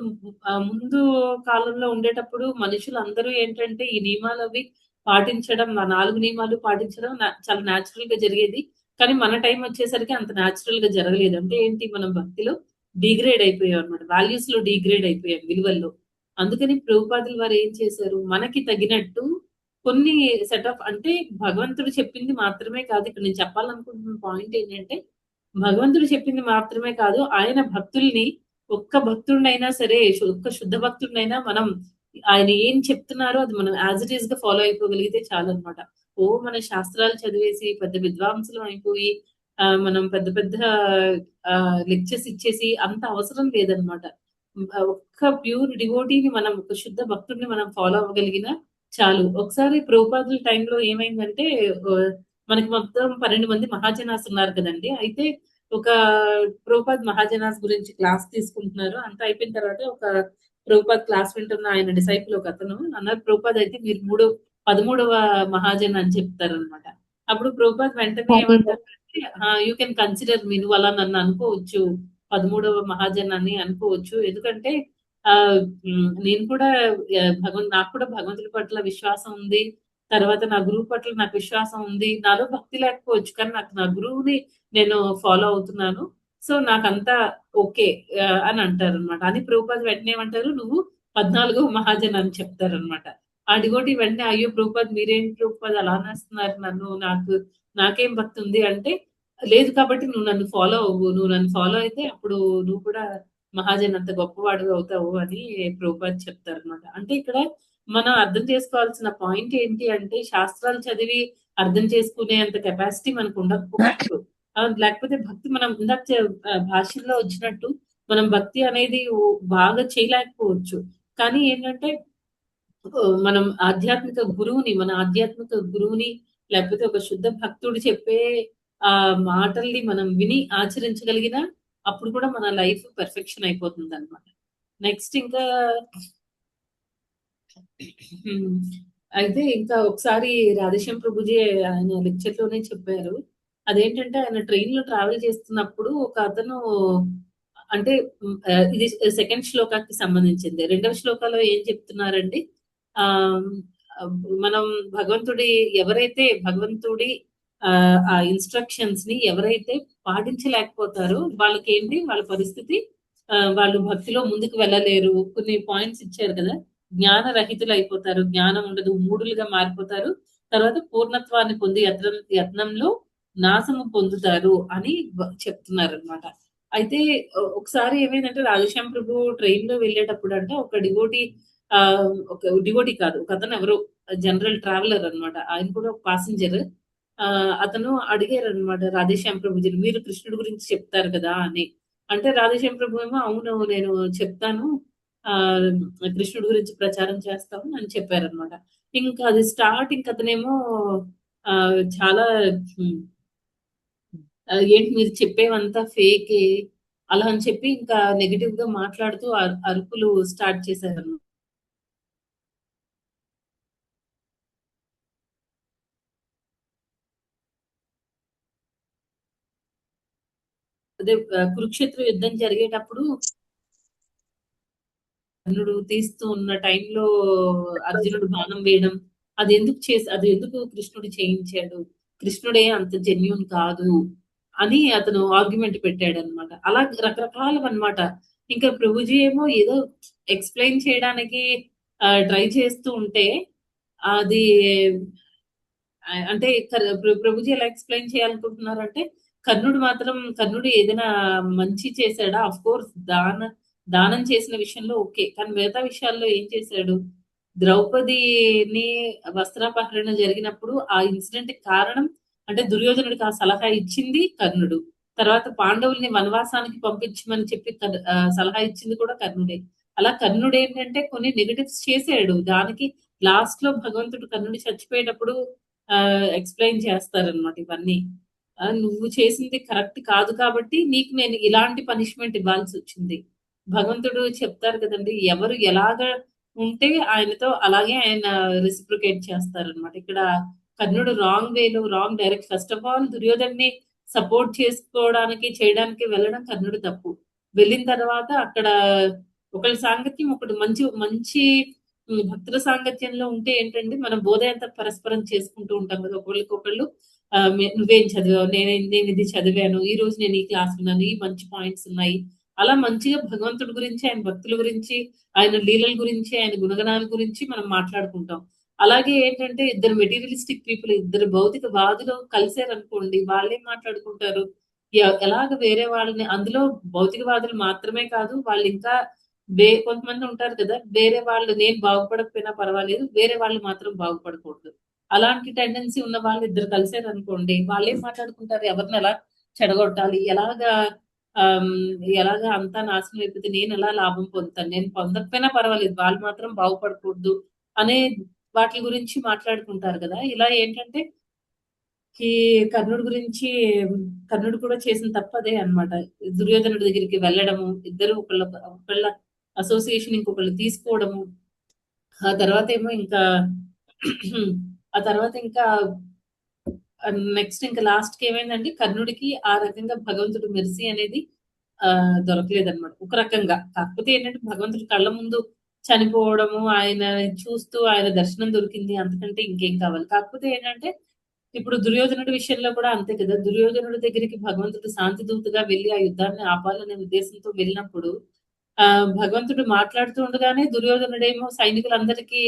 ముందు కాలంలో ఉండేటప్పుడు మనుషులందరూ ఏంటంటే ఈ నియమాలు అవి పాటించడం, ఆ 4 నియమాలు పాటించడం చాలా న్యాచురల్‌గా జరిగేది. కానీ మన టైం వచ్చేసరికి అంత న్యాచురల్‌గా జరగలేదు. అంటే ఏంటి, మనం భక్తిలో డీగ్రేడ్ అయిపోయామన్నమాట. వాల్యూస్‌లో డీగ్రేడ్ అయిపోయాం, విలువల్లో. అందుకని ప్రభుపాదుల వారు ఏం చేశారు, మనకి తగినట్టు కొన్ని సెట్ ఆఫ్, అంటే భగవంతుడు చెప్పింది మాత్రమే కాదు. ఇక్కడ నేను చెప్పాలనుకుంటున్న పాయింట్ ఏంటంటే, భగవంతుడు చెప్పింది మాత్రమే కాదు, ఆయన భక్తుల్ని, ఒక్క భక్తుడినైనా సరే, ఒక్క శుద్ధ భక్తుడినైనా మనం ఆయన ఏం చెప్తున్నారో అది మనం యాజ్ ఇట్ ఈస్ గా ఫాలో అయిపోగలిగితే చాలన్నమాట. మన శాస్త్రాలు చదివేసి పెద్ద విద్వాంసులం అయిపోయి మనం పెద్ద పెద్ద లెక్చర్స్ ఇచ్చేసి అంత అవసరం లేదనమాట. ఒక్క ప్యూర్ డివోటీని మనం, ఒక శుద్ధ భక్తుడిని మనం ఫాలో అవ్వగలిగినా చాలు. ఒకసారి ప్రభుపాదుల టైంలో ఏమైందంటే, మనకి మొత్తం 12 మంది మహాజనాస్ ఉన్నారు కదండి. అయితే ఒక ప్రభుపాద్ మహాజనాస్ గురించి క్లాస్ తీసుకుంటున్నారు. అంతా అయిపోయిన తర్వాత ఒక ప్రభుపాద్ క్లాస్ వింటున్న ఆయన డిసైపుల్ ఒక అతను అన్నారు, ప్రభుపాద్ అయితే మీరు 13వ మహాజన్ అని చెప్తారనమాట. అప్పుడు ప్రభుపాద్ వెంటనే ఏమంటారంటే, యూ కెన్ కన్సిడర్ మీ, నువ్వు అలా నన్ను అనుకోవచ్చు, 13వ మహాజన్ అని అనుకోవచ్చు. ఎందుకంటే నేను కూడా నాకు కూడా భగవంతుడి పట్ల విశ్వాసం ఉంది. తర్వాత నా గురువు పట్ల నాకు విశ్వాసం ఉంది. నాలో భక్తి లేకపోవచ్చు, కానీ నాకు నా గురువుని నేను ఫాలో అవుతున్నాను. సో నాకంతా ఓకే అని అంటారనమాట. అని ప్రభుపాద్ వెంటనే ఏమంటారు, నువ్వు 14వ మహాజన్ అని చెప్తారనమాట. ఆ డివోటీ వెంటనే, అయ్యో ప్రభుపాద్ మీరేంటి ప్రభుపాద్ అలా అనేస్తున్నారు నన్ను, నాకేం భక్తి ఉంది అంటే, లేదు కాబట్టి నువ్వు నన్ను ఫాలో అవ్వు, నువ్వు నన్ను ఫాలో అయితే అప్పుడు నువ్వు కూడా మహాజన్ అంత గొప్పవాడు అవుతావు అని ప్రభుపాద్ చెప్తారనమాట. అంటే ఇక్కడ మనం అర్థం చేసుకోవాల్సిన పాయింట్ ఏంటి అంటే, శాస్త్రాలు చదివి అర్థం చేసుకునే అంత కెపాసిటీ మనకు ఉండకపోవచ్చు. లేకపోతే భక్తి, మనం ఇందాక భాషల్లో వచ్చినట్టు మనం భక్తి అనేది బాగా చేయలేకపోవచ్చు. కానీ ఏంటంటే మనం మన ఆధ్యాత్మిక గురువుని లేకపోతే ఒక శుద్ధ భక్తుడు చెప్పే ఆ మాటల్ని మనం విని ఆచరించగలిగిన అప్పుడు కూడా మన లైఫ్ పెర్ఫెక్షన్ అయిపోతుంది అనమాట. నెక్స్ట్ ఇంకా అయితే ఇంకా ఒకసారి రాధేశ్యామ్ ప్రభుజీ ఆయన లెక్చర్ లోనే చెప్పారు. అదేంటంటే, ఆయన ట్రైన్ లో ట్రావెల్ చేస్తున్నప్పుడు ఒక అతను, అంటే ఇది సెకండ్ శ్లోకాకి సంబంధించింది. 2వ శ్లోకాలో ఏం చెప్తున్నారండి, ఆ మనం భగవంతుడి ఆ ఇన్స్ట్రక్షన్స్ ని ఎవరైతే పాటించలేకపోతారో వాళ్ళకి ఏంటి, వాళ్ళ పరిస్థితి, వాళ్ళు భక్తిలో ముందుకు వెళ్ళలేరు. కొన్ని పాయింట్స్ ఇచ్చారు కదా, జ్ఞాన రహితులు అయిపోతారు, జ్ఞానం ఉండదు, మూఢులుగా మారిపోతారు, తర్వాత పూర్ణత్వాన్ని పొంది యత్నంలో నాశము పొందుతారు అని చెప్తున్నారు అనమాట. అయితే ఒకసారి ఏమైందంటే, రాధేశ్యామ్ ప్రభు ట్రైన్ లో వెళ్ళేటప్పుడు అంటే ఒక డివోటీ కాదు, ఒక అతను ఎవరో జనరల్ ట్రావెలర్ అనమాట. ఆయన కూడా ఒక పాసింజర్. అతను అడిగారు అనమాట రాధేశ్యామ్ ప్రభుజీని, మీరు కృష్ణుడి గురించి చెప్తారు కదా అని. అంటే రాధేశ్యామ్ ప్రభు ఏమో, అవును నేను చెప్తాను, కృష్ణుడి గురించి ప్రచారం చేస్తాము అని చెప్పారనమాట. ఇంకా అది స్టార్ట్, ఇంకా అతనేమో చాలా ఏంటి మీరు చెప్పేవంతా ఫేకే అలా అని చెప్పి ఇంకా నెగిటివ్ గా మాట్లాడుతూ అరుపులు స్టార్ట్ చేశారు. అదే కురుక్షేత్ర యుద్ధం జరిగేటప్పుడు కర్ణుడు తీస్తూ ఉన్న టైంలో అర్జునుడు బాణం వేయడం, అది ఎందుకు కృష్ణుడు చేయించాడు, కృష్ణుడే అంత జెన్యూన్ కాదు అని అతను ఆర్గ్యుమెంట్ పెట్టాడు అనమాట. అలా రకరకాలవన్నమాట. ఇంకా ప్రభుజీ ఏమో ఏదో ఎక్స్ప్లెయిన్ చేయడానికి ట్రై చేస్తూ ఉంటే, అది అంటే ప్రభుజీ ఎలా ఎక్స్ప్లెయిన్ చేయాలనుకుంటున్నారంటే, కర్ణుడు ఏదైనా మంచి చేశాడా, అఫ్ కోర్స్ దానం చేసిన విషయంలో ఓకే, కానీ మిగతా విషయాల్లో ఏం చేశాడు, ద్రౌపదిని వస్త్రాపహరణ జరిగినప్పుడు ఆ ఇన్సిడెంట్ కారణం అంటే దుర్యోధనుడికి ఆ సలహా ఇచ్చింది కర్ణుడు, తర్వాత పాండవుల్ని వనవాసానికి పంపించమని చెప్పి సలహా ఇచ్చింది కూడా కర్ణుడే. అలా కర్ణుడు ఏంటంటే కొన్ని నెగటివ్స్ చేశాడు, దానికి లాస్ట్ లో భగవంతుడు కర్ణుడు చచ్చిపోయేటప్పుడు ఎక్స్ప్లెయిన్ చేస్తారనమాట ఇవన్నీ. నువ్వు చేసింది కరెక్ట్ కాదు కాబట్టి నీకు నేను ఇలాంటి పనిష్మెంట్ ఇవ్వాల్సి వచ్చింది. భగవంతుడు చెప్తారు కదండి, ఎవరు ఎలాగ ఉంటే ఆయనతో అలాగే ఆయన రెసిప్రికేట్ చేస్తారనమాట. ఇక్కడ కర్ణుడు రాంగ్ వేలో, wrong direct, first of all దుర్యోధన్ని సపోర్ట్ చేయడానికి వెళ్ళడం కర్ణుడు తప్పు. వెళ్ళిన తర్వాత అక్కడ ఒకళ్ళ సాంగత్యం ఒకటి మంచి మంచి భక్తుల సాంగత్యంలో ఉంటే ఏంటంటే మనం బోధ అంతా పరస్పరం చేసుకుంటూ ఉంటాం కదా. ఒకళ్ళకొకళ్ళు నువ్వేం చదివావు, నేను ఇది చదివాను, ఈ రోజు నేను ఈ క్లాస్ ఉన్నాను, ఈ మంచి పాయింట్స్ ఉన్నాయి. అలా మంచిగా భగవంతుడి గురించి, ఆయన భక్తుల గురించి, ఆయన లీలల గురించి, ఆయన గుణగణాల గురించి మనం మాట్లాడుకుంటాం. అలాగే ఏంటంటే ఇద్దరు మెటీరియలిస్టిక్ పీపుల్, ఇద్దరు భౌతికవాదులు కలిసారనుకోండి, వాళ్ళేం మాట్లాడుకుంటారు? ఎలాగ వేరే వాళ్ళని, అందులో భౌతికవాదులు మాత్రమే కాదు, వాళ్ళు ఇంకా కొంతమంది ఉంటారు కదా, వేరే వాళ్ళు నేను బాగుపడకపోయినా పర్వాలేదు, వేరే వాళ్ళు మాత్రం బాగుపడకూడదు. అలాంటి టెండెన్సీ ఉన్న వాళ్ళు ఇద్దరు కలిసారనుకోండి, వాళ్ళేం మాట్లాడుకుంటారు? ఎవరిని ఎలా చెడగొట్టాలి, ఎలాగా అంతా నాశనం అయిపోతే నేను ఎలా లాభం పొందుతాను, నేను పొందకపోయినా పర్వాలేదు, వాళ్ళు మాత్రం బాగుపడకూడదు అనే వాటి గురించి మాట్లాడుకుంటారు కదా. ఇలా ఏంటంటే ఈ కర్ణుడి గురించి, కర్ణుడు కూడా చేసిన తప్పదే అన్నమాట. దుర్యోధనుడి దగ్గరికి వెళ్ళడము, ఇద్దరు ఒకళ్ళ అసోసియేషన్ ఇంకొకళ్ళు తీసుకోవడము, ఆ తర్వాత ఏమో ఇంకా ఆ తర్వాత ఇంకా నెక్స్ట్ ఇంకా లాస్ట్ కి ఏమైందంటే కర్ణుడికి ఆ రకంగా భగవంతుడు మెర్సీ అనేది దొరకలేదన్నమాట ఒక రకంగా. కాకపోతే ఏంటంటే భగవంతుడి కళ్ళ ముందు చనిపోవడము, ఆయన చూస్తూ ఆయన దర్శనం దొరికింది, అంతకంటే ఇంకేం కావాలి. కాకపోతే ఏంటంటే ఇప్పుడు దుర్యోధనుడి విషయంలో కూడా అంతే కదా. దుర్యోధనుడి దగ్గరికి భగవంతుడు శాంతి దూతగా వెళ్ళి ఆ యుద్ధాన్ని ఆపాలనే ఉద్దేశంతో వెళ్ళినప్పుడు భగవంతుడు మాట్లాడుతూ ఉండగానే దుర్యోధనుడేమో సైనికులందరికీ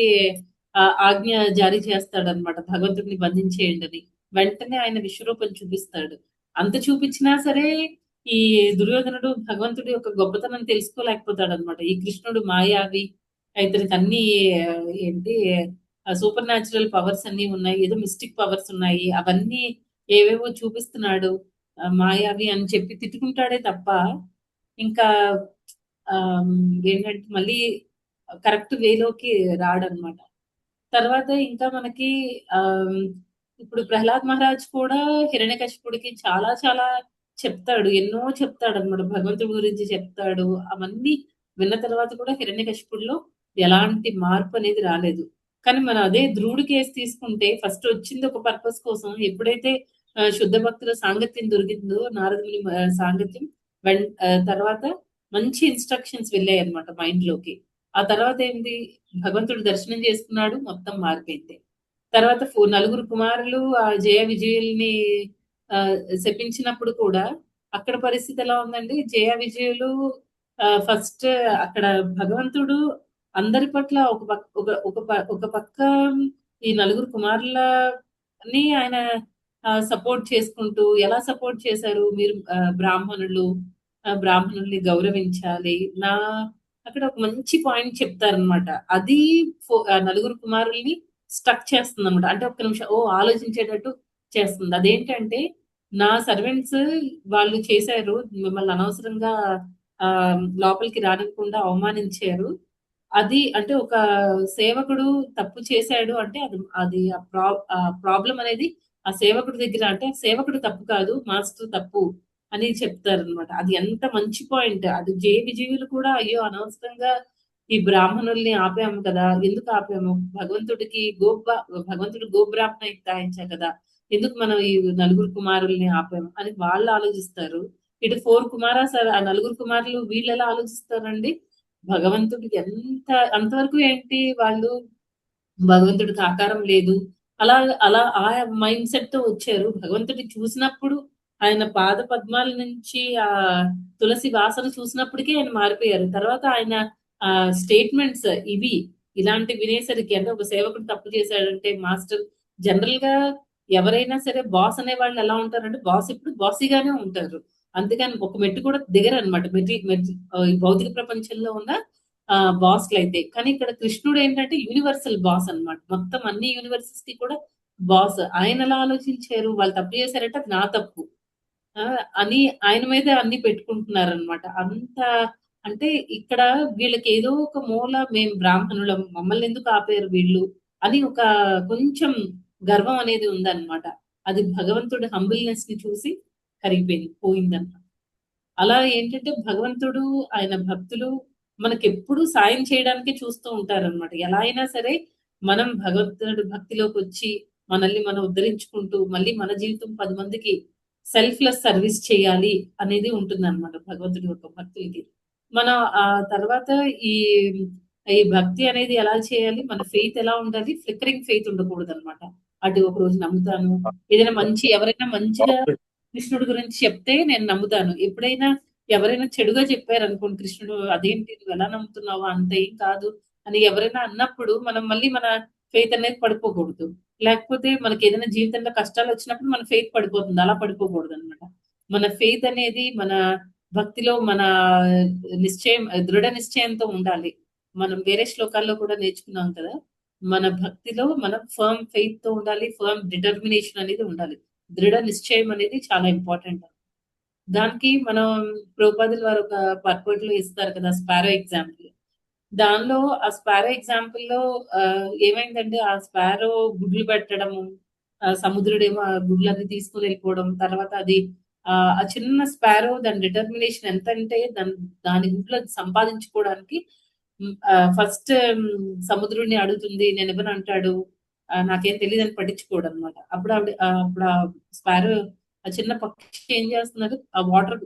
ఆజ్ఞ జారీ చేస్తాడనమాట, భగవంతుడిని బంధించేయండి అని. వెంటనే ఆయన విశ్వరూపం చూపిస్తాడు. అంత చూపించినా సరే ఈ దుర్యోధనుడు భగవంతుడి యొక్క గొప్పతనం తెలుసుకోలేకపోతాడు అనమాట. ఈ కృష్ణుడు మాయావి, ఇతనికి అన్ని ఏంటి సూపర్ న్యాచురల్ పవర్స్ అన్ని ఉన్నాయి, ఏదో మిస్టిక్ పవర్స్ ఉన్నాయి, అవన్నీ ఏవేవో చూపిస్తున్నాడు, మాయావి అని చెప్పి తిట్టుకుంటాడే తప్ప ఇంకా ఏంటంటే మళ్ళీ కరెక్ట్ వేలోకి రాడనమాట. తర్వాత ఇంకా మనకి ఇప్పుడు ప్రహ్లాద్ మహారాజ్ కూడా హిరణ్యకశిపుడికి చాలా చాలా చెప్తాడు, ఎన్నో చెప్తాడు అనమాట, భగవంతుడి గురించి చెప్తాడు. అవన్నీ విన్న తర్వాత కూడా హిరణ్యకశిపుడిలో ఎలాంటి మార్పు అనేది రాలేదు. కానీ మనం అదే ధ్రువుడి కేసు తీసుకుంటే ఫస్ట్ వచ్చింది ఒక పర్పస్ కోసం. ఎప్పుడైతే శుద్ధ భక్తుల సాంగత్యం దొరికిందో, నారదుని సాంగత్యం, తర్వాత మంచి ఇన్స్ట్రక్షన్స్ వెళ్ళాయి అనమాట మైండ్ లోకి. ఆ తర్వాత ఏంటి, భగవంతుడు దర్శనం చేసుకున్నాడు, మొత్తం మారిపోయింది. తర్వాత నలుగురు కుమారులు ఆ జయ విజయుల్ని శపించినప్పుడు కూడా అక్కడ పరిస్థితి ఎలా ఉందండి? జయ విజయులు ఫస్ట్ అక్కడ భగవంతుడు అందరి పట్ల ఒక పక్క ఈ నలుగురు కుమారులని ఆయన సపోర్ట్ చేసుకుంటూ, ఎలా సపోర్ట్ చేశారు? మీరు బ్రాహ్మణుల్ని గౌరవించాలి. అక్కడ ఒక మంచి పాయింట్ చెప్తారనమాట. అది నలుగురు కుమారుల్ని స్టక్ చేస్తుంది అనమాట. అంటే ఒక్క నిమిషం ఆలోచించేటట్టు చేస్తుంది. అదేంటంటే, నా సర్వెంట్స్ వాళ్ళు చేశారు, మిమ్మల్ని అనవసరంగా లోపలికి రానివ్వకుండా అవమానించారు. అది అంటే ఒక సేవకుడు తప్పు చేశాడు అంటే అది ప్రాబ్లం అనేది ఆ సేవకుడి దగ్గర, అంటే సేవకుడు తప్పు కాదు, మాస్టర్ తప్పు అని చెప్తారనమాట. అది ఎంత మంచి పాయింట్. అది జయ విజయులు కూడా అయ్యో అనవసరంగా ఈ బ్రాహ్మణుల్ని ఆపాము కదా, ఎందుకు ఆపాము? భగవంతుడు గోబ్రాహ్మణ హితాయించా కదా, ఎందుకు మనం ఈ నలుగురు కుమారుల్ని ఆపాము అని వాళ్ళు ఆలోచిస్తారు. ఇటు 4 కుమారాస్, ఆ నలుగురు కుమారులు వీళ్ళు ఎలా ఆలోచిస్తారండి? భగవంతుడికి అంతవరకు ఏంటి, వాళ్ళు భగవంతుడికి ఆకారం లేదు, అలా అలా ఆ మైండ్ సెట్ తో వచ్చారు. భగవంతుడిని చూసినప్పుడు, ఆయన పాద పద్మాల నుంచి ఆ తులసి వాసన చూసినప్పటికీ ఆయన మారిపోయారు. తర్వాత ఆయన స్టేట్మెంట్స్ ఇలాంటి వినేసరికి, అంటే ఒక సేవకుడు తప్పు చేశాడంటే మాస్టర్ జనరల్ గా ఎవరైనా సరే బాస్ అనే వాళ్ళు ఎలా ఉంటారంటే, బాస్ ఎప్పుడు బాసీగానే ఉంటారు, అంతేగాని ఒక మెట్టు కూడా దిగరు అనమాట భౌతిక ప్రపంచంలో ఉన్న బాస్లు అయితే. కానీ ఇక్కడ కృష్ణుడు ఏంటంటే యూనివర్సల్ బాస్ అన్నమాట, మొత్తం అన్ని యూనివర్సెస్ కి కూడా బాస్. ఆయన ఎలా ఆలోచించారు? వాళ్ళు తప్పు చేశారంటే అది నా తప్పు అని ఆయన మీద అన్ని పెట్టుకుంటున్నారు అనమాట. అంటే ఇక్కడ వీళ్ళకి ఏదో ఒక మూల, మేము బ్రాహ్మణులం, మమ్మల్ని ఎందుకు ఆపారు వీళ్ళు అని ఒక కొంచెం గర్వం అనేది ఉందన్నమాట. అది భగవంతుడి హంబుల్నెస్ ని చూసి పోయిందన్నమాట. అలా ఏంటంటే భగవంతుడు, ఆయన భక్తులు మనకెప్పుడు సాయం చేయడానికే చూస్తూ ఉంటారనమాట. ఎలా అయినా సరే మనం భగవంతుడి భక్తిలోకి వచ్చి మనల్ని మనం ఉద్ధరించుకుంటూ మళ్ళీ మన జీవితం 10 మందికి సెల్ఫ్లెస్ సర్వీస్ చేయాలి అనేది ఉంటుంది అనమాట భగవంతుడి యొక్క భక్తులకి. మన తర్వాత ఈ ఈ భక్తి అనేది ఎలా చేయాలి, మన ఫెయిత్ ఎలా ఉండాలి, ఫ్లిక్కరింగ్ ఫెయిత్ ఉండకూడదు అనమాట. అటు ఒక రోజు నమ్ముతాను, ఏదైనా ఎవరైనా మంచిగా కృష్ణుడి గురించి చెప్తే నేను నమ్ముతాను. ఎప్పుడైనా ఎవరైనా చెడుగా చెప్పారు అనుకోండి, కృష్ణుడు అదేంటి నువ్వు ఎలా నమ్ముతున్నావు, అంత ఏం కాదు అని ఎవరైనా అన్నప్పుడు మనం మళ్ళీ మన ఫెయిత్ అనేది పడిపోకూడదు. లేకపోతే మనకి ఏదైనా జీవితంలో కష్టాలు వచ్చినప్పుడు మన ఫెయిత్ పడిపోతుంది, అలా పడిపోకూడదు అనమాట. మన ఫెయిత్ అనేది మన భక్తిలో మన నిశ్చయం, దృఢ నిశ్చయంతో ఉండాలి. మనం వేరే శ్లోకాల్లో కూడా నేర్చుకున్నాం కదా, మన భక్తిలో మనం ఫర్మ్ ఫెయిత్ తో ఉండాలి, ఫర్మ్ డిటర్మినేషన్ అనేది ఉండాలి. దృఢ నిశ్చయం అనేది చాలా ఇంపార్టెంట్. దానికి మనం ప్రభుపాదుల వారు ఒక పర్పట్లో ఇస్తారు కదా, స్పారో ఎగ్జాంపుల్. దానిలో ఆ స్పారో ఎగ్జాంపుల్ లో ఏమైందంటే, ఆ స్పారో గుడ్లు పెట్టడము, సముద్రుడేమో ఆ గుడ్లన్నీ తీసుకుని వెళ్ళిపోవడం, తర్వాత అది ఆ చిన్న స్పారో దాని డిటర్మినేషన్ ఎంత అంటే దాని గుడ్లు సంపాదించుకోవడానికి ఫస్ట్ సముద్రుడిని అడుగుతుంది, నేను ఎవరు అంటాడు, నాకేం తెలియదు అని పట్టించుకోవడం అనమాట. అప్పుడు ఆ స్పారో, ఆ చిన్న పక్షి ఏం చేస్తున్నారు, ఆ వాటర్,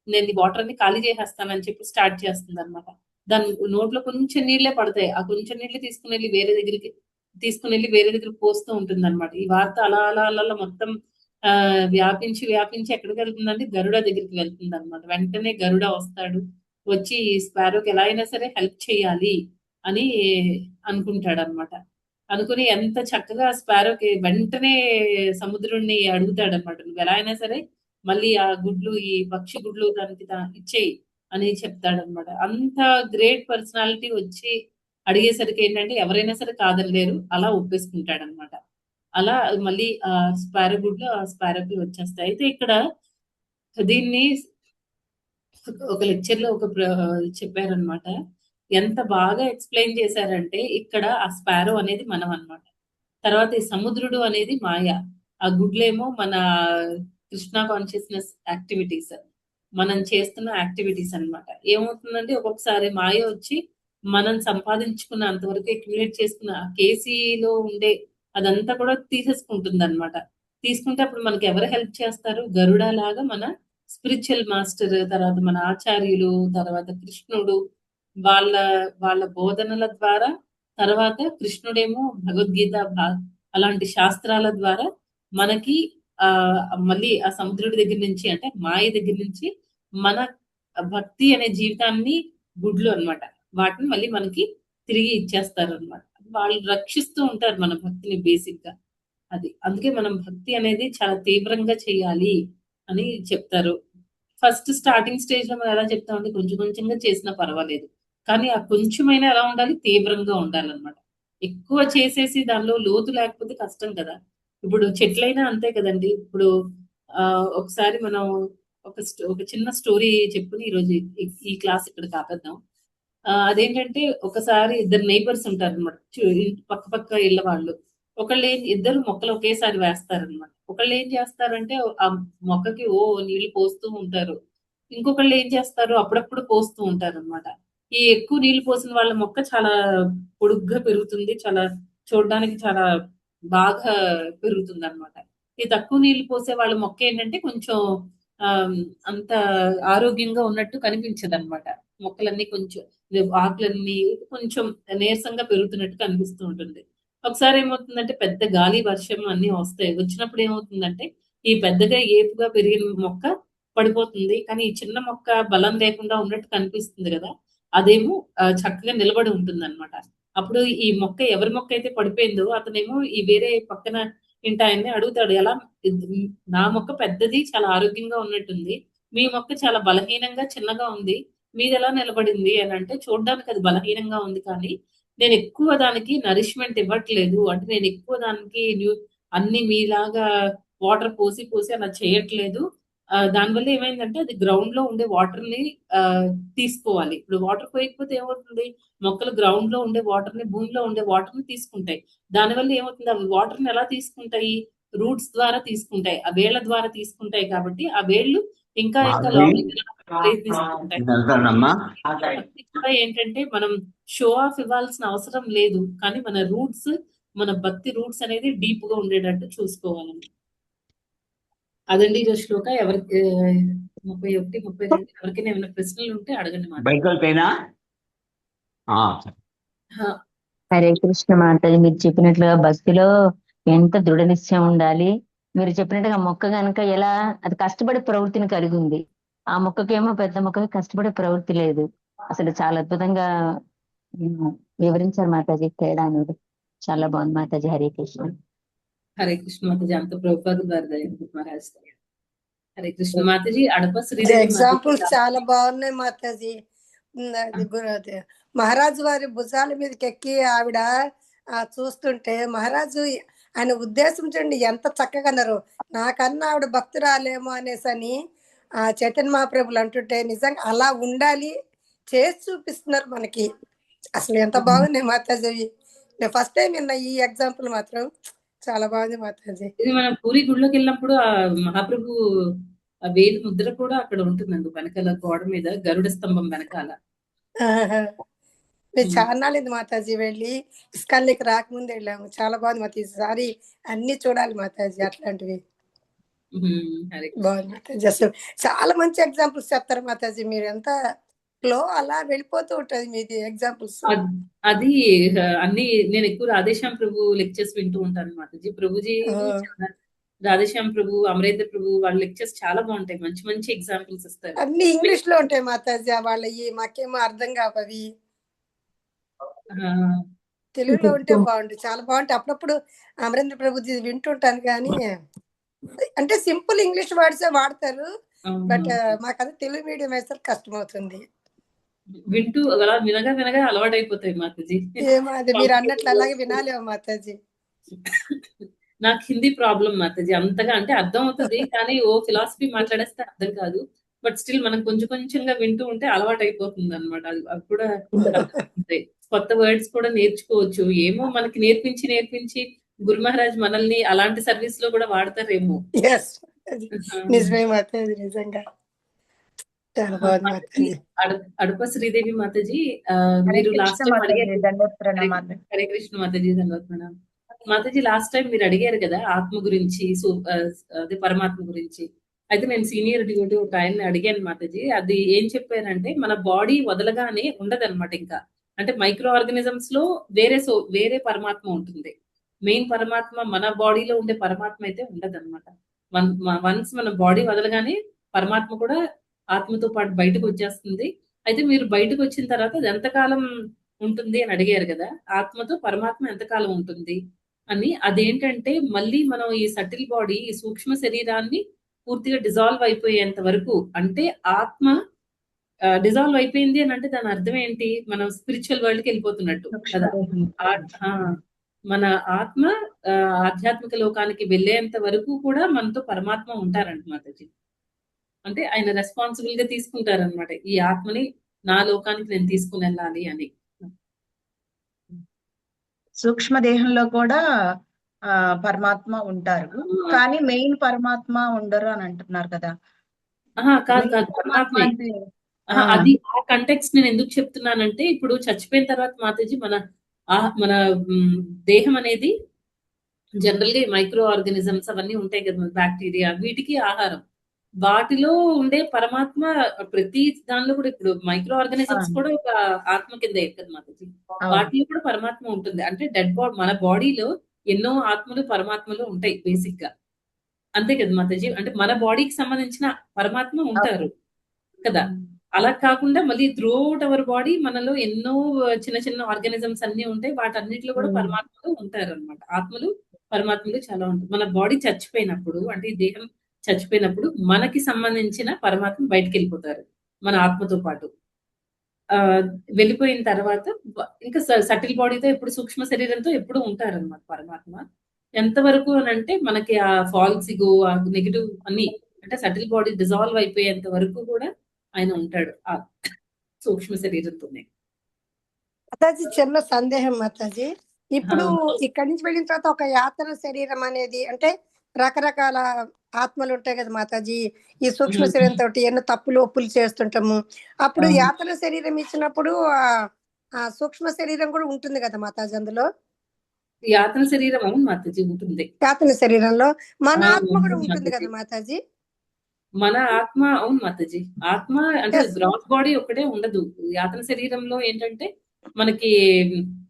నేను ఈ వాటర్ అన్ని ఖాళీ చేసేస్తానని చెప్పి స్టార్ట్ చేస్తుంది అనమాట. దాని నోట్లో కొంచెం నీళ్లే పడతాయి, ఆ కొంచెం నీళ్లు తీసుకుని వెళ్ళి వేరే దగ్గరికి పోస్తూ ఉంటుంది అనమాట. ఈ వార్త అలా అలా అలా మొత్తం వ్యాపించి ఎక్కడికి వెళ్తుందంటే గరుడ దగ్గరికి వెళ్తుంది అనమాట. వెంటనే గరుడ వస్తాడు, వచ్చి స్పారోకి ఎలా అయినా సరే హెల్ప్ చేయాలి అని అనుకుంటాడు అనమాట. అనుకుని ఎంత చక్కగా స్పారోకి వెంటనే సముద్రుడిని అడుగుతాడు అనమాట, నువ్వు ఎలా అయినా సరే మళ్ళీ ఆ గుడ్లు, ఈ పక్షి గుడ్లు దానికి ఇచ్చేయి అని చెప్తాడనమాట. అంత గ్రేట్ పర్సనాలిటీ వచ్చి అడిగేసరికి ఏంటంటే ఎవరైనా సరే కాదనలేరు, అలా ఒప్పేసుకుంటాడనమాట. అలా మళ్ళీ ఆ స్పారో గుడ్లు ఆ స్పారోకి వచ్చేస్తాయి. అయితే ఇక్కడ దీన్ని ఒక లెక్చర్ లో చెప్పారనమాట. ఎంత బాగా ఎక్స్ప్లెయిన్ చేశారంటే, ఇక్కడ ఆ స్పారో అనేది మనం అన్నమాట. తర్వాత ఈ సముద్రుడు అనేది మాయ, ఆ గుడ్లేమో మన కృష్ణ కాన్షియస్నెస్ యాక్టివిటీస్, మనం చేస్తున్న యాక్టివిటీస్ అన్నమాట. ఏమవుతుందంటే ఒక్కొక్కసారి మాయ వచ్చి మనం సంపాదించుకున్న అంతవరకు అక్యుములేట్ చేసుకున్న ఆ కేసీలో ఉండే అదంతా కూడా తీసేసుకుంటుంది అనమాట. తీసుకుంటే అప్పుడు మనకి ఎవరు హెల్ప్ చేస్తారు, గరుడ లాగా మన స్పిరిచువల్ మాస్టర్, తర్వాత మన ఆచార్యులు, తర్వాత కృష్ణుడు, వాళ్ళ వాళ్ళ బోధనల ద్వారా, తర్వాత కృష్ణుడేమో భగవద్గీత అలాంటి శాస్త్రాల ద్వారా మనకి ఆ మళ్ళీ ఆ సముద్రుడి దగ్గర నుంచి, అంటే మాయ దగ్గర నుంచి మన భక్తి అనే జీవితాన్ని, గుడ్లు అన్నమాట, వాటిని మళ్ళీ మనకి తిరిగి ఇచ్చేస్తారు అనమాట. వాళ్ళు రక్షిస్తూ ఉంటారు మన భక్తిని బేసిక్ గా. అది అందుకే మనం భక్తి అనేది చాలా తీవ్రంగా చేయాలి అని చెప్తారు. ఫస్ట్ స్టార్టింగ్ స్టేజ్ లో మనం ఎలా చెప్తామంటే కొంచెం కొంచెంగా చేసినా పర్వాలేదు, కానీ ఆ కొంచెమైనా ఎలా ఉండాలి, తీవ్రంగా ఉండాలన్నమాట. ఎక్కువ చేసేసి దానిలో లోతు లేకపోతే కష్టం కదా. ఇప్పుడు చెట్లైనా అంతే కదండి. ఇప్పుడు ఒకసారి మనం ఒక చిన్న స్టోరీ చెప్పుకుని ఈరోజు ఈ క్లాస్ ఇక్కడ కాపేద్దాం. అదేంటంటే, ఒకసారి ఇద్దరు నైబర్స్ ఉంటారు అనమాట, పక్క పక్క ఇళ్ళ వాళ్ళు. ఇద్దరు మొక్కలు ఒకేసారి వేస్తారనమాట. ఒకళ్ళు ఏం చేస్తారంటే ఆ మొక్కకి నీళ్లు పోస్తూ ఉంటారు, ఇంకొకళ్ళు ఏం చేస్తారు అప్పుడప్పుడు పోస్తూ ఉంటారు అనమాట. ఈ ఎక్కువ నీళ్లు పోసిన వాళ్ళ మొక్క చాలా పొడుగ్గా పెరుగుతుంది, చాలా చూడడానికి చాలా బాగా పెరుగుతుంది అనమాట. ఈ తక్కువ నీళ్లు పోసే వాళ్ళ మొక్క ఏంటంటే కొంచెం ఆ అంత ఆరోగ్యంగా ఉన్నట్టు కనిపించదు అనమాట. మొక్కలన్నీ కొంచెం, ఆకులన్నీ కొంచెం నీరసంగా పెరుగుతున్నట్టు కనిపిస్తూ ఉంటుంది. ఒకసారి ఏమవుతుందంటే పెద్ద గాలి వర్షం అన్ని వస్తాయి. వచ్చినప్పుడు ఏమవుతుందంటే ఈ పెద్దగా ఏపుగా పెరిగిన మొక్క పడిపోతుంది, కానీ ఈ చిన్న మొక్క బలం లేకుండా ఉన్నట్టు కనిపిస్తుంది కదా, అదేమో చక్కగా నిలబడి ఉంటుంది అనమాట. అప్పుడు ఈ మొక్క, ఎవరి మొక్క అయితే పడిపోయిందో అతనేమో ఈ వేరే పక్కన ఇంటి ఆయన్ని అడుగుతాడు, ఎలా, నా మొక్క పెద్దది చాలా ఆరోగ్యంగా ఉన్నట్టుంది, మీ మొక్క చాలా బలహీనంగా చిన్నగా ఉంది, మీది ఎలా నిలబడింది అని అంటే, చూడడానికి అది బలహీనంగా ఉంది కానీ నేను ఎక్కువ దానికి నరిష్మెంట్ ఇవ్వట్లేదు, అంటే నేను ఎక్కువ దానికి అన్ని మీలాగా వాటర్ పోసి పోసి అలా చేయట్లేదు. దానివల్ల ఏమైందంటే అది గ్రౌండ్ లో ఉండే వాటర్ ని తీసుకోవాలి. ఇప్పుడు వాటర్ పోయకపోతే ఏమవుతుంది, మొక్కలు గ్రౌండ్ లో ఉండే వాటర్ ని, భూమిలో ఉండే వాటర్ ని తీసుకుంటాయి. దానివల్ల ఏమవుతుంది, అవి వాటర్ ని ఎలా తీసుకుంటాయి, రూట్స్ ద్వారా తీసుకుంటాయి, ఆ వేళ్ల ద్వారా తీసుకుంటాయి. కాబట్టి ఆ వేళ్లు ఇంకా ఇంకా లోపలికి ప్రయత్నిస్తుంటాయి. కూడా ఏంటంటే మనం షో ఆఫ్ ఇవ్వాల్సిన అవసరం లేదు, కానీ మన రూట్స్, మన భక్తి రూట్స్ అనేది డీప్ గా ఉండేటట్టు చూసుకోవాలండి. అదండి ఈరోజు శ్లోక. 31, 32 ఎవరికైనా ఏమైనా ప్రశ్నలు ఉంటే అడగండి మాతాజీ. బయట వాళ్ళపైనా హా, హరే కృష్ణ మాతాజీ, మీరు చెప్పినట్లుగా భక్తిలో ఎంత దృఢ నిశ్చయం ఉండాలి. మీరు చెప్పినట్టుగా మొక్క గనుక ఎలా అది కష్టపడే ప్రవృత్తిని కలిగి ఉంది. ఆ మొక్కకేమో పెద్ద మొక్కకి కష్టపడే ప్రవృత్తి లేదు. అసలు చాలా అద్భుతంగా వివరించారు మాతాజీ తేడా అనేది. చాలా బాగుంది మాతాజీ. హరే కృష్ణ. హరే కృష్ణ మాతాజీ. అంత ప్రభుపాద గారి దయ మహారాజ్ దయ. హరే కృష్ణ మాతాజీ. అడప శ్రీదేవి ఎగ్జాంపుల్స్ మాతాజీ. చాలా బాగున్నాయి మాతాజీ. అది మహారాజు వారి భుజాల మీదకి ఎక్కి ఆవిడ చూస్తుంటే మహారాజు ఆయన ఉద్దేశం చూడండి ఎంత చక్కగా అన్నారు. నాకన్నా ఆవిడ భక్తురాలేమో అనేసి అని చైతన్య మహాప్రభులు అంటుంటే నిజంగా అలా ఉండాలి, చేసి చూపిస్తున్నారు మనకి. అసలు ఎంత బాగున్నాయి మాతాజీ. నేను ఫస్ట్ టైం విన్నా ఈ ఎగ్జాంపుల్ మాత్రం. చాలా బాగుంది మాతాజీ. ఇది మనం పూరి గుడిలోకి వెళ్ళినప్పుడు ఆ మహాప్రభు ఆ వేలు ముద్ర కూడా అక్కడ ఉంటుందండి, వెనకాల గోడ మీద గరుడ స్తంభం వెనకాల. మేము చాలా ఇది మాతాజీ వెళ్ళి ఇస్కాన్లోకి రాకముందు వెళ్ళాము. చాలా బాగుంది మాతాజీ. ఈసారి అన్ని చూడాలి మాతాజీ అట్లాంటివి. హరే బాగుంది మాతాజీ. అసలు చాలా మంచి ఎగ్జాంపుల్స్ చెప్తారు మాతాజీ. మీరు ఎంత ఫ్లో అలా వెళ్ళిపోతూ ఉంటది మీది ఎగ్జాంపుల్స్. అది అన్ని నేను ఎక్కువ రాధేశ్యామ్ ప్రభు లెక్చర్స్ వింటూ ఉంటాను మాతాజీ. ప్రభుజీ రాధేశ్యామ్ ప్రభు, అమరేంద్ర ప్రభు వాళ్ళ లెక్చర్స్ చాలా బాగుంటాయి. మంచి మంచి ఎగ్జాంపుల్స్ ఇస్తారు. అన్ని ఇంగ్లీష్ లో ఉంటాయి మాతాజీ. వాళ్ళవి మాకేమో అర్థం కావవి. తెలుగులో ఉంటే బాగుంటుంది, చాలా బాగుంటాయి. అప్పుడప్పుడు అమరేంద్ర ప్రభుజీ వింటుంటాను కానీ అంటే సింపుల్ ఇంగ్లీష్ వర్డ్సే వాడతారు. బట్ మాకు అది తెలుగు మీడియం వేస్తే కష్టం అవుతుంది. వింటూ అలా వినగా వినగా అలవాటు అయిపోతాయి మాతాజీ. ఏమో అది మీరు అన్నట్లు అలాగే వినాలేమో మాతాజీ. నాకు హిందీ ప్రాబ్లం మాతాజీ. అంతగా అంటే అర్థం అవుతుంది కానీ ఓ ఫిలాసఫీ మాట్లాడేస్తే అర్థం కాదు. బట్ స్టిల్ మనం కొంచెం కొంచెంగా వింటూ ఉంటే అలవాటు అయిపోతుంది అనమాట. అది కూడా కొత్త వర్డ్స్ కూడా నేర్చుకోవచ్చు. ఏమో మనకి నేర్పించి గురు మహారాజ్ మనల్ని అలాంటి సర్వీస్ లో కూడా వాడతారేమో. నిజమే మాతాజీ, నిజంగా చాలా బాగుంది మాతాజీ. అడప శ్రీదేవి మాతాజీ, మీరు లాస్ట్ టైం అడిగారు. హరే కృష్ణ మాతాజీ. ధన్యవాదాలు మాతాజీ. లాస్ట్ టైం మీరు అడిగారు కదా ఆత్మ గురించి, అదే పరమాత్మ గురించి. అయితే నేను సీనియర్ డివోటీ ఒక ఆయన్ని అడిగాను మాతాజీ. అది ఏం చెప్పారంటే మన బాడీ వదలగానే ఉండదన్నమాట. ఇంకా అంటే మైక్రో ఆర్గానిజమ్స్ లో వేరే పరమాత్మ ఉంటుంది. మెయిన్ పరమాత్మ మన బాడీలో ఉండే పరమాత్మ అయితే ఉండదన్నమాట. వన్స్ మన బాడీ వదలగానే పరమాత్మ కూడా ఆత్మతో పాటు బయటకు వచ్చేస్తుంది. అయితే మీరు బయటకు వచ్చిన తర్వాత అది ఎంతకాలం ఉంటుంది అని అడిగారు కదా. ఆత్మతో పరమాత్మ ఎంతకాలం ఉంటుంది అని. అదేంటంటే మళ్ళీ మనం ఈ సటిల్ బాడీ, ఈ సూక్ష్మ శరీరాన్ని పూర్తిగా డిజాల్వ్ అయిపోయేంత వరకు, అంటే ఆత్మ డిజాల్వ్ అయిపోయింది అని అంటే దాని అర్థం ఏంటి, మనం స్పిరిచువల్ వరల్డ్ కి వెళ్ళిపోతున్నట్టు కదా. మన ఆత్మ ఆధ్యాత్మిక లోకానికి వెళ్ళేంత వరకు కూడా మనతో పరమాత్మ ఉంటారంట మాతాజీ. అంటే ఆయన రెస్పాన్సిబుల్ గా తీసుకుంటారనమాట, ఈ ఆత్మని నా లోకానికి నేను తీసుకుని వెళ్ళాలి అని. సూక్ష్మ దేహంలో కూడా పరమాత్మ ఉంటారు, కానీ మెయిన్ పరమాత్మ ఉండరు అని అంటున్నారు కదా. కాదు పరమాత్మ అది. ఆ కంటెక్స్ట్ నేను ఎందుకు చెప్తున్నానంటే, ఇప్పుడు చచ్చిపోయిన తర్వాత మాతాజీ మన దేహం అనేది జనరల్ గా మైక్రో ఆర్గానిజమ్స్ అవన్నీ ఉంటాయి కదా, బ్యాక్టీరియా, వీటికి ఆహారం. వాటిలో ఉండే పరమాత్మ ప్రతి దానిలో కూడా, ఇప్పుడు మైక్రో ఆర్గానిజమ్స్ కూడా ఒక ఆత్మ కింద కదా మాతాజీ. వాటిలో కూడా పరమాత్మ ఉంటుంది. అంటే డెడ్ బాడీ, మన బాడీలో ఎన్నో ఆత్మలు పరమాత్మలు ఉంటాయి బేసిక్ గా, అంతే కదా మాతాజీ. అంటే మన బాడీకి సంబంధించిన పరమాత్మ ఉంటారు కదా. అలా కాకుండా మళ్ళీ త్రూఅవుట్ అవర్ బాడీ మనలో ఎన్నో చిన్న చిన్న ఆర్గానిజమ్స్ అన్ని ఉంటాయి. వాటన్నిటిలో కూడా పరమాత్మలు ఉంటారు అనమాట. ఆత్మలు పరమాత్మలు చాలా ఉంటాయి. మన బాడీ చచ్చిపోయినప్పుడు, అంటే ఈ దేహం చచ్చిపోయినప్పుడు మనకి సంబంధించిన పరమాత్మ బయటకు వెళ్ళిపోతారు మన ఆత్మతో పాటు. వెళ్ళిపోయిన తర్వాత ఇంకా సటిల్ బాడీతో ఎప్పుడు, సూక్ష్మ శరీరంతో ఎప్పుడు ఉంటారనమాట పరమాత్మ. ఎంతవరకు అని అంటే మనకి ఆ ఫాల్స్ ఇగో, ఆ నెగిటివ్ అన్ని, అంటే సటిల్ బాడీ డిజాల్వ్ అయిపోయేంత వరకు కూడా ఆయన ఉంటాడు ఆ సూక్ష్మ శరీరంతోనే. మాతాజీ చిన్న సందేహం మాతాజీ. ఇప్పుడు ఇక్కడి నుంచి వెళ్ళిన తర్వాత ఒక యాతన శరీరం అనేది, అంటే రకరకాల ఆత్మలు ఉంటాయి కదా మాతాజీ. ఈ సూక్ష్మ శరీరంతో ఎన్నో తప్పులు ఒప్పులు చేస్తుంటాము. అప్పుడు యాతన శరీరం ఇచ్చినప్పుడు ఆ సూక్ష్మ శరీరం కూడా ఉంటుంది కదా మాతాజీ అందులో. యాతన శరీరం అవును మాతాజీ ఉంటుంది. యాతన శరీరంలో మన ఆత్మ కూడా ఉంటుంది కదా మాతాజీ. మన ఆత్మ అవును మాతాజీ. ఆత్మ అంటే Yes. గ్రాస్ బాడీ ఒకటే ఉండదు. యాతన శరీరంలో ఏంటంటే మనకి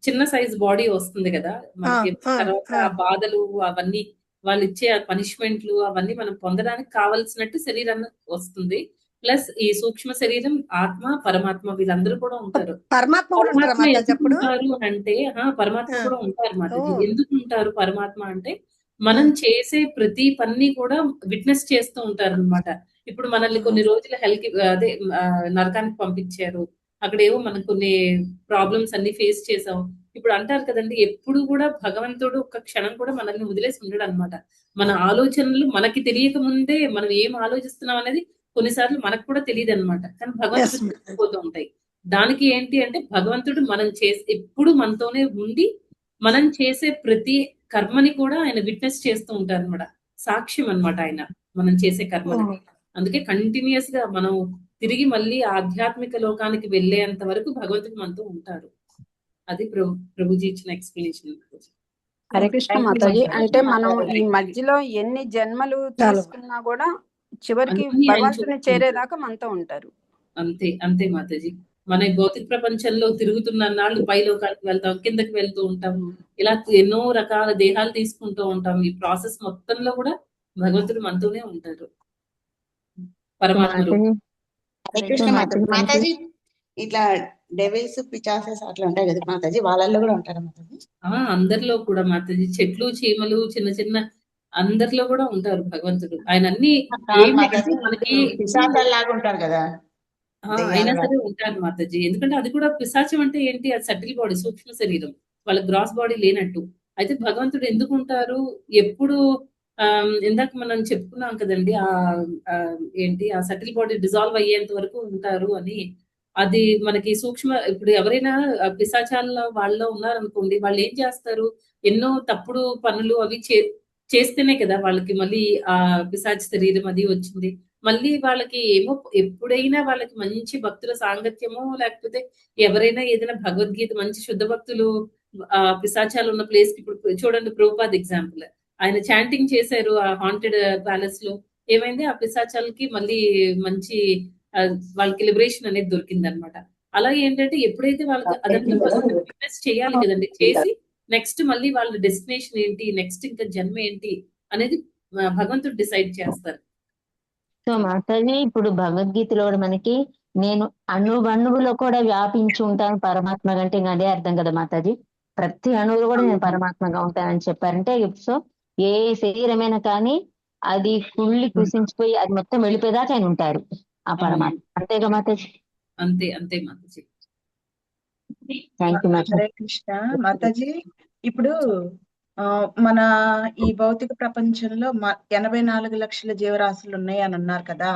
చిన్న సైజ్ బాడీ వస్తుంది కదా! మనకి తర్వాత ఆ బాధలు అవన్నీ వాళ్ళిచ్చే పనిష్మెంట్లు అవన్నీ మనం పొందడానికి కావాల్సినట్టు శరీరం వస్తుంది. ప్లస్ ఈ సూక్ష్మ శరీరం, ఆత్మ, పరమాత్మ వీళ్ళందరూ కూడా ఉంటారు. పరమాత్మ కూడా ఉంటారా పరమాత్మ మాతాజీ ఎందుకు అప్పుడు? ఉంటారు అంటే పరమాత్మ ఆ. కూడా ఉంటారు మాతాజీ. ఓ. ఎందుకు ఉంటారు పరమాత్మ అంటే మనం చేసే ప్రతి పని కూడా విట్నెస్ చేస్తూ ఉంటారన్నమాట. ఇప్పుడు మనల్ని కొన్ని రోజులు హెల్‌కి అదే నరకానికి పంపించారు. అక్కడేవో మనం కొన్ని ప్రాబ్లమ్స్ అన్ని ఫేస్ చేసాం. ఇప్పుడు అంటారు కదండీ! ఎప్పుడు కూడా భగవంతుడు ఒక్క క్షణం కూడా మనల్ని వదిలేసి ఉండడన్నమాట. మన ఆలోచనలు మనకి తెలియక ముందే మనం ఏం ఆలోచిస్తున్నాం అనేది కొన్నిసార్లు మనకు కూడా తెలీదన్నమాట. కానీ Yes, భగవంతుడికి మాతాజీ. తెలిసిపోతూ ఉంటాయి. దానికి ఏంటి అంటే భగవంతుడు మనం ఎప్పుడు మనతోనే ఉండి మనం చేసే ప్రతి కర్మని కూడా ఆయన విట్నెస్ చేస్తూ ఉంటారన్నమాట. సాక్ష్యం అన్నమాట ఆయన మనం చేసే కర్మలకి. అందుకే కంటిన్యూయస్ గా మనం తిరిగి మళ్ళీ ఆధ్యాత్మిక లోకానికి వెళ్ళేంత వరకు భగవంతుడు మనతో ఉంటారు. అది ప్రభుజీ ఇచ్చిన explanation. Hare Krishna Thank you, Mataji. Mataji. అంటే మనం ఈ మధ్యలో ఎన్ని జన్మలు తీసుకున్నా కూడా చివరికి అన్నీ ఆయన భగవంతుని చూసుకుంటారు. చేరేదాకా మనతో ఉంటారు. అంతే అంతే మాతాజీ. మన ఈ భౌతిక ప్రపంచంలో తిరుగుతున్న నాళ్ళు పై లోకాలకు వెళ్తాం, కిందకి వెళ్తూ ఉంటాం. ఇలా ఎన్నో రకాల దేహాలు తీసుకుంటూ ఉంటాం. ఈ ప్రాసెస్ మొత్తంలో కూడా భగవంతుడు మనతోనే ఉంటారు. పరమాత్మ రూపం. మాతాజీ హరే కృష్ణ మాతాజీ. మాతాజీ ఇట్లా డెవిల్స్, పిచాసెస్ అట్లా ఉంటాయి కదా మాతాజీ, వాళ్ళల్లో కూడా ఉంటారా మాతాజీ? అందరిలో కూడా మాతాజీ. చెట్లు, చీమలు, చిన్న చిన్న అందరిలో కూడా ఉంటారు భగవంతుడు. ఆయన అన్ని ఏంటి అంటే మనకి పిశాచాల్లాగా ఉంటారు కదా అయినా సరే ఉంటారు మాతాజీ. ఎందుకంటే అది కూడా పిశాచం అంటే ఏంటి? అది సటిల్ బాడీ, సూక్ష్మ శరీరం. వాళ్ళ గ్రాస్ బాడీ లేనట్టు. అయితే భగవంతుడు ఎందుకు ఉంటారు? ఎప్పుడు ఇందాక మనం చెప్పుకున్నాం కదండి ఏంటి ఆ సటిల్ బాడీ డిజాల్వ్ అయ్యేంత వరకు ఉంటారు అని. అది మనకి సూక్ష్మ ఇప్పుడు ఎవరైనా పిశాచాల వాళ్ళలో ఉన్నారనుకోండి, వాళ్ళు ఏం చేస్తారు? ఎన్నో తప్పుడు పనులు అవి చేస్తేనే కదా వాళ్ళకి మళ్ళీ ఆ పిశాచ శరీరం అది వచ్చింది. మళ్ళీ వాళ్ళకి ఏమో ఎప్పుడైనా వాళ్ళకి మంచి భక్తుల సాంగత్యమో లేకపోతే ఎవరైనా ఏదైనా భగవద్గీత మంచి శుద్ధ భక్తులు పిశాచాలు ఉన్న ప్లేస్ కి ఇప్పుడు చూడండి, ప్రభుపాద్ ఎగ్జాంపుల్. ఆయన చాంటింగ్ చేశారు ఆ హాంటెడ్ ప్యాలెస్ లో. ఏమైంది? ఆ పిశాచాలకి మళ్ళీ మంచి వాళ్ళకి లిబరేషన్ అనేది దొరికింది అనమాట. అలా ఏంటంటే ఎప్పుడైతే వాళ్ళకి అదంతా ఫస్ట్ చేయాలి కదండి. చేసి నెక్స్ట్ మళ్ళీ వాళ్ళ డెస్టినేషన్ ఏంటి, నెక్స్ట్ ఇంకా జన్మ ఏంటి అనేది భగవంతుడు డిసైడ్ చేస్తారు. సో మాతాజీ ఇప్పుడు భగవద్గీతలో కూడా మనకి నేను అణువణువులో కూడా వ్యాపించి ఉంటాను పరమాత్మ కంటే, ఇంకా అదే అర్థం కదా మాతాజీ. ప్రతి అణువులో కూడా నేను పరమాత్మగా ఉంటానని చెప్పారంటే, సో ఏ శరీరమైనా కానీ అది కుళ్ళి కృషించిపోయి అది మొత్తం వెళ్ళిపోయేదాకా ఆయన ఉంటారు ఆ పరమాత్మ. అంతేగా మాతాజీ? అంతే అంతే మాతాజీ. థ్యాంక్ యూ మాతాజీ. హరే కృష్ణ మాతాజీ. ఇప్పుడు మన ఈ భౌతిక ప్రపంచంలో 84 లక్షల జీవరాశులు ఉన్నాయి అని అన్నారు కదా.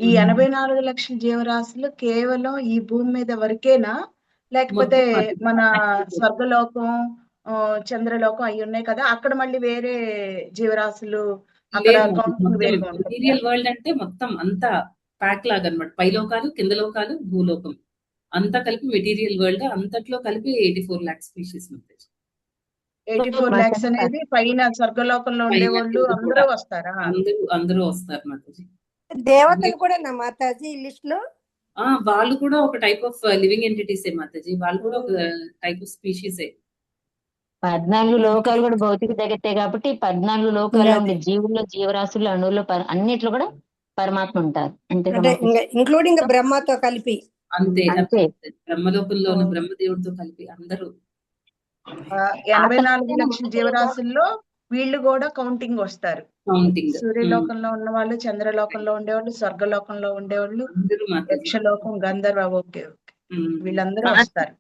ఈ 84 లక్షల జీవరాశులు కేవలం ఈ భూమి మీద వరకేనా, లేకపోతే మన స్వర్గలోకం, చంద్రలోకం అవి ఉన్నాయి కదా, అక్కడ మళ్ళీ వేరే జీవరాశులు అక్కడ కౌంటింగ్ వేరుగా ఉంటుంది? మెటీరియల్ వరల్డ్ అంటే మొత్తం అంతా ప్యాక్ లాగా అనమాట. పై లోకాలు, కింద లోకాలు, భూలోకం అంతా కలిపి మెటీరియల్ వరల్డ్. అంతట్లో కలిపి 84 lakhs స్పీషీస్ ఉంటాయి. 84 lakhs అనేది పైన స్వర్గలోకంలో ఉండేవాళ్ళు అందరూ వస్తారా? అందరూ వస్తారు మాతాజీ. దేవతలు కూడా నా మాతాజీ ఈ లిస్ట్ లో? వాళ్ళు కూడా ఒక టైప్ ఆఫ్ లివింగ్ ఎంటిటీసే మాతాజీ. వాళ్ళు కూడా ఒక టైప్ ఆఫ్ స్పీషీసే. 14 లోకాలు కూడా భౌతిక జగత్తే కాబట్టి 14 లోకాల్లో ఉండే జీవుల్లో, జీవరాశుల్లో, అణువుల్లో ఇంట్లో కూడా పరమాత్మ ఉంటారు. అంతే ఇంక్లూడింగ్ బ్రహ్మతో కలిపి. అంతే అంతే. బ్రహ్మలోకంలో ఉన్న బ్రహ్మదేవుడితో కలిపి అందరూ 84 లక్షల జీవరాశుల్లో వీళ్ళు కూడా కౌంటింగ్ వస్తారు. సూర్యలోకంలో ఉన్న వాళ్ళు, చంద్రలోకంలో ఉండేవాళ్ళు, స్వర్గలోకంలో ఉండేవాళ్ళు, యక్షలోకం, గంధర్వ, ఓకే వీళ్ళందరూ వస్తారు.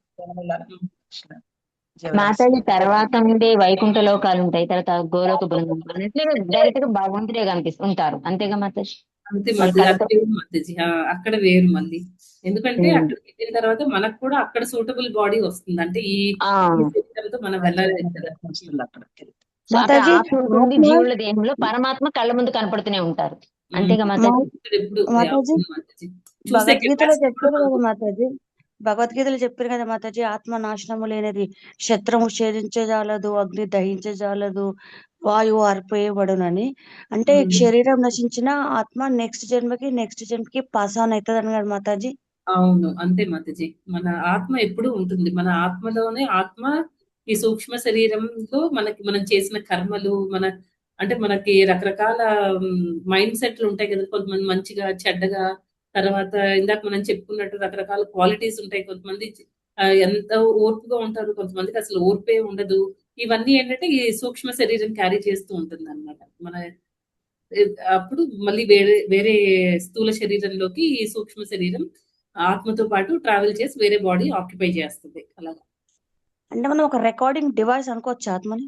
మాతాజీ తర్వాత ఉండే వైకుంఠ లోకాలు ఉంటాయి, తర్వాత గోలోక బృందం అన్నట్లు డైరెక్ట్ గా భగవంతుడే కనిపిస్తుంటారు. అంతేగా మాతాజీ? అంతే మాతాజీ. అక్కడ వేరు మళ్ళీ. ఎందుకంటే అక్కడికి వెళ్ళిన తర్వాత మనకు కూడా అక్కడ సూటబుల్ బాడీ వస్తుంది. అంటే ఈ శరీరంతో మనం వెళ్ళలేదు కదా. జీవుల దేహంలో పరమాత్మ కళ్ళ ముందు కనపడుతూనే ఉంటారు. అంతేగా మాతాజీ? భగవద్గీతలో చెప్పారు కదా మాతాజీ, ఆత్మ నాశనము లేనిది, శత్రువు ఛేదించజాలదు, అగ్ని దహించజాలదు, వాయువు ఆర్పేయబడునని. అంటే శరీరం నశించిన ఆత్మ నెక్స్ట్ జన్మకి పాస్ ఆన్ అవుతుందని కదా మాతాజీ. అవును, అంతే మాతాజీ. మన ఆత్మ ఎప్పుడూ ఉంటుంది. మన ఆత్మలోనే ఆత్మ ఈ సూక్ష్మ శరీరంలో మనం చేసిన కర్మలు, అంటే మనకి రకరకాల మైండ్ సెట్లు ఉంటాయి కదా. కొంతమంది మంచిగా, చెడ్డగా, తర్వాత ఇందాక మనం చెప్పుకున్నట్టు రకరకాల క్వాలిటీస్ ఉంటాయి. కొంతమంది ఎంత ఓర్పుగా ఉంటారు, కొంతమందికి అసలు ఓర్పే ఉండదు. ఇవన్నీ ఏంటంటే ఈ సూక్ష్మ శరీరం క్యారీ చేస్తూ ఉంటుంది అనమాట. అప్పుడు మళ్ళీ వేరే వేరే స్థూల శరీరంలోకి ఈ సూక్ష్మ శరీరం ఆత్మతో పాటు ట్రావెల్ చేసి వేరే బాడీ ఆక్యుపై చేస్తుంది అలాగా. అంటే మనం ఒక రికార్డింగ్ డివైస్ అనుకోవచ్చు ఆత్మని.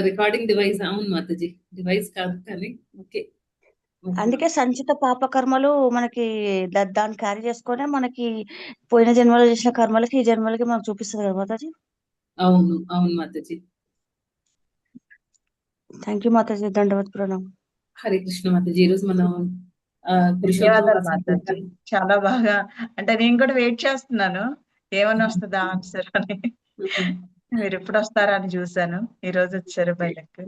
Recording device. అవును మాతాజీ, డివైస్ కాదు కానీ ఓకే. అందుకే సంచిత పాప కర్మలు మనకి దాన్ని క్యారీ చేసుకొని మనకి పోయిన జన్మలో చేసిన కర్మలకి ఈ జన్మలకి మనకు చూపిస్తుంది కదా మాతాజీ. అవును అవును మాతాజీ. థ్యాంక్ యూ మాతాజీ, దండవత్ ప్రణామం. హరే కృష్ణ మాతాజీ. ఈరోజు మనం ధన్యవాదాలు మాతాజీ, చాలా బాగా. అంటే నేను కూడా వెయిట్ చేస్తున్నాను ఏమని వస్తుందా ఆన్సర్ అని. మీరు ఎప్పుడు వస్తారా అని చూసాను, ఈ రోజు వచ్చారు బయటకు.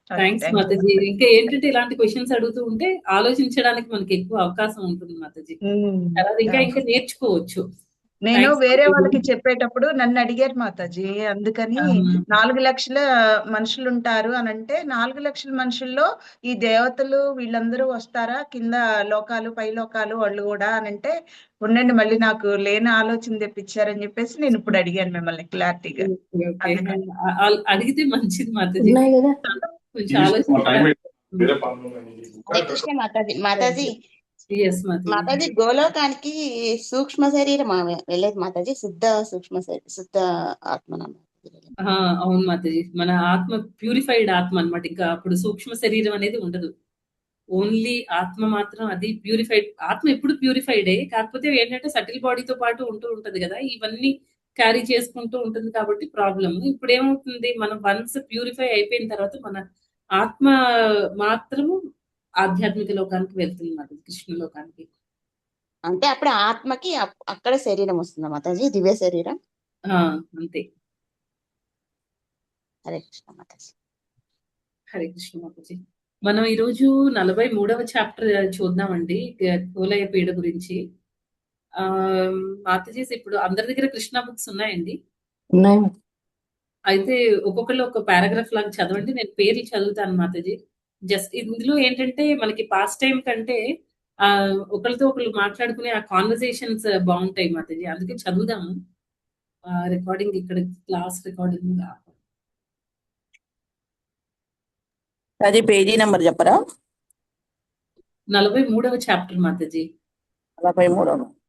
థ్యాంక్స్ మాతాజీ. ఇంకా ఏంటంటే ఇలాంటి క్వశ్చన్స్ అడుగుతూ ఉంటే ఆలోచించడానికి మనకి ఎక్కువ అవకాశం ఉంటుంది మాతాజీ. తర్వాత ఇంకా ఇంకా నేర్చుకోవచ్చు. నేను వేరే వాళ్ళకి చెప్పేటప్పుడు నన్ను అడిగారు మాతాజీ, అందుకని 4 లక్షల మనుషులు ఉంటారు అని అంటే 4 లక్షల మనుషుల్లో ఈ దేవతలు వీళ్ళందరూ వస్తారా, కింద లోకాలు పై లోకాలు వాళ్ళు కూడా అని అంటే, ఉండండి మళ్ళీ నాకు లేని ఆలోచన తెప్పించారని చెప్పేసి నేను ఇప్పుడు అడిగాను మిమ్మల్ని క్లారిటీగా. అడిగితే మంచిది మాతాజీ. ఉన్నాయి కదా. కొంచెం ఆలోచించాలి. హరే కృష్ణ మాతాజీ. మాతాజీ Yes, మాతాజీ గోలోకానికి సూక్ష్మ శరీరం వెళ్ళేది మాతాజీ, శుద్ధ ఆత్మ. అవును మాతాజీ. మన ఆత్మ ప్యూరిఫైడ్ ఆత్మ అన్నమాట. ఇంకా అప్పుడు సూక్ష్మ శరీరం అనేది ఉండదు. ఓన్లీ ఆత్మ మాత్రం అది ప్యూరిఫైడ్ ఆత్మ. ఎప్పుడు ప్యూరిఫైడే, కాకపోతే ఏంటంటే సటిల్ బాడీతో పాటు ఉంటూ ఉంటది కదా, ఇవన్నీ క్యారీ చేసుకుంటూ ఉంటుంది కాబట్టి ప్రాబ్లం. ఇప్పుడు ఏమవుతుంది, మనం వన్స్ ప్యూరిఫై అయిపోయిన తర్వాత మన ఆత్మ మాత్రము ఆధ్యాత్మిక లోకానికి వెళ్తుంది మాతాజీ, కృష్ణ లోకానికి. అంటే అప్పుడు ఆత్మకి అక్కడ శరీరం వస్తుందా మాతాజీ, దివ్య శరీరం? అంతే. హరే కృష్ణ మాతాజీ. హరే కృష్ణ మాతాజీ. మనం ఈరోజు 43వ చాప్టర్ చూద్దామండి, కోలయ పీడ గురించి. మాతాజీ ఇప్పుడు అందరి దగ్గర కృష్ణ బుక్స్ ఉన్నాయండి? ఉన్నాయి. అయితే ఒక్కొక్కళ్ళు ఒక పారాగ్రాఫ్ లాగా చదవండి, నేను పేర్లు చదువుతాను మాతాజీ. జస్ట్ ఇందులో ఏంటంటే మనకి పాస్ట్ టైం కంటే ఒకరితో ఒకళ్ళు మాట్లాడుకునే ఆ కాన్వర్సేషన్స్ బాగుంటాయి మాతాజీ, అందుకే చదువుదాము. రికార్డింగ్ ఇక్కడ క్లాస్ రికార్డింగ్. అది పేజీ నెంబర్ చెప్పరా? 43వ చాప్టర్ మాతాజీ. 43.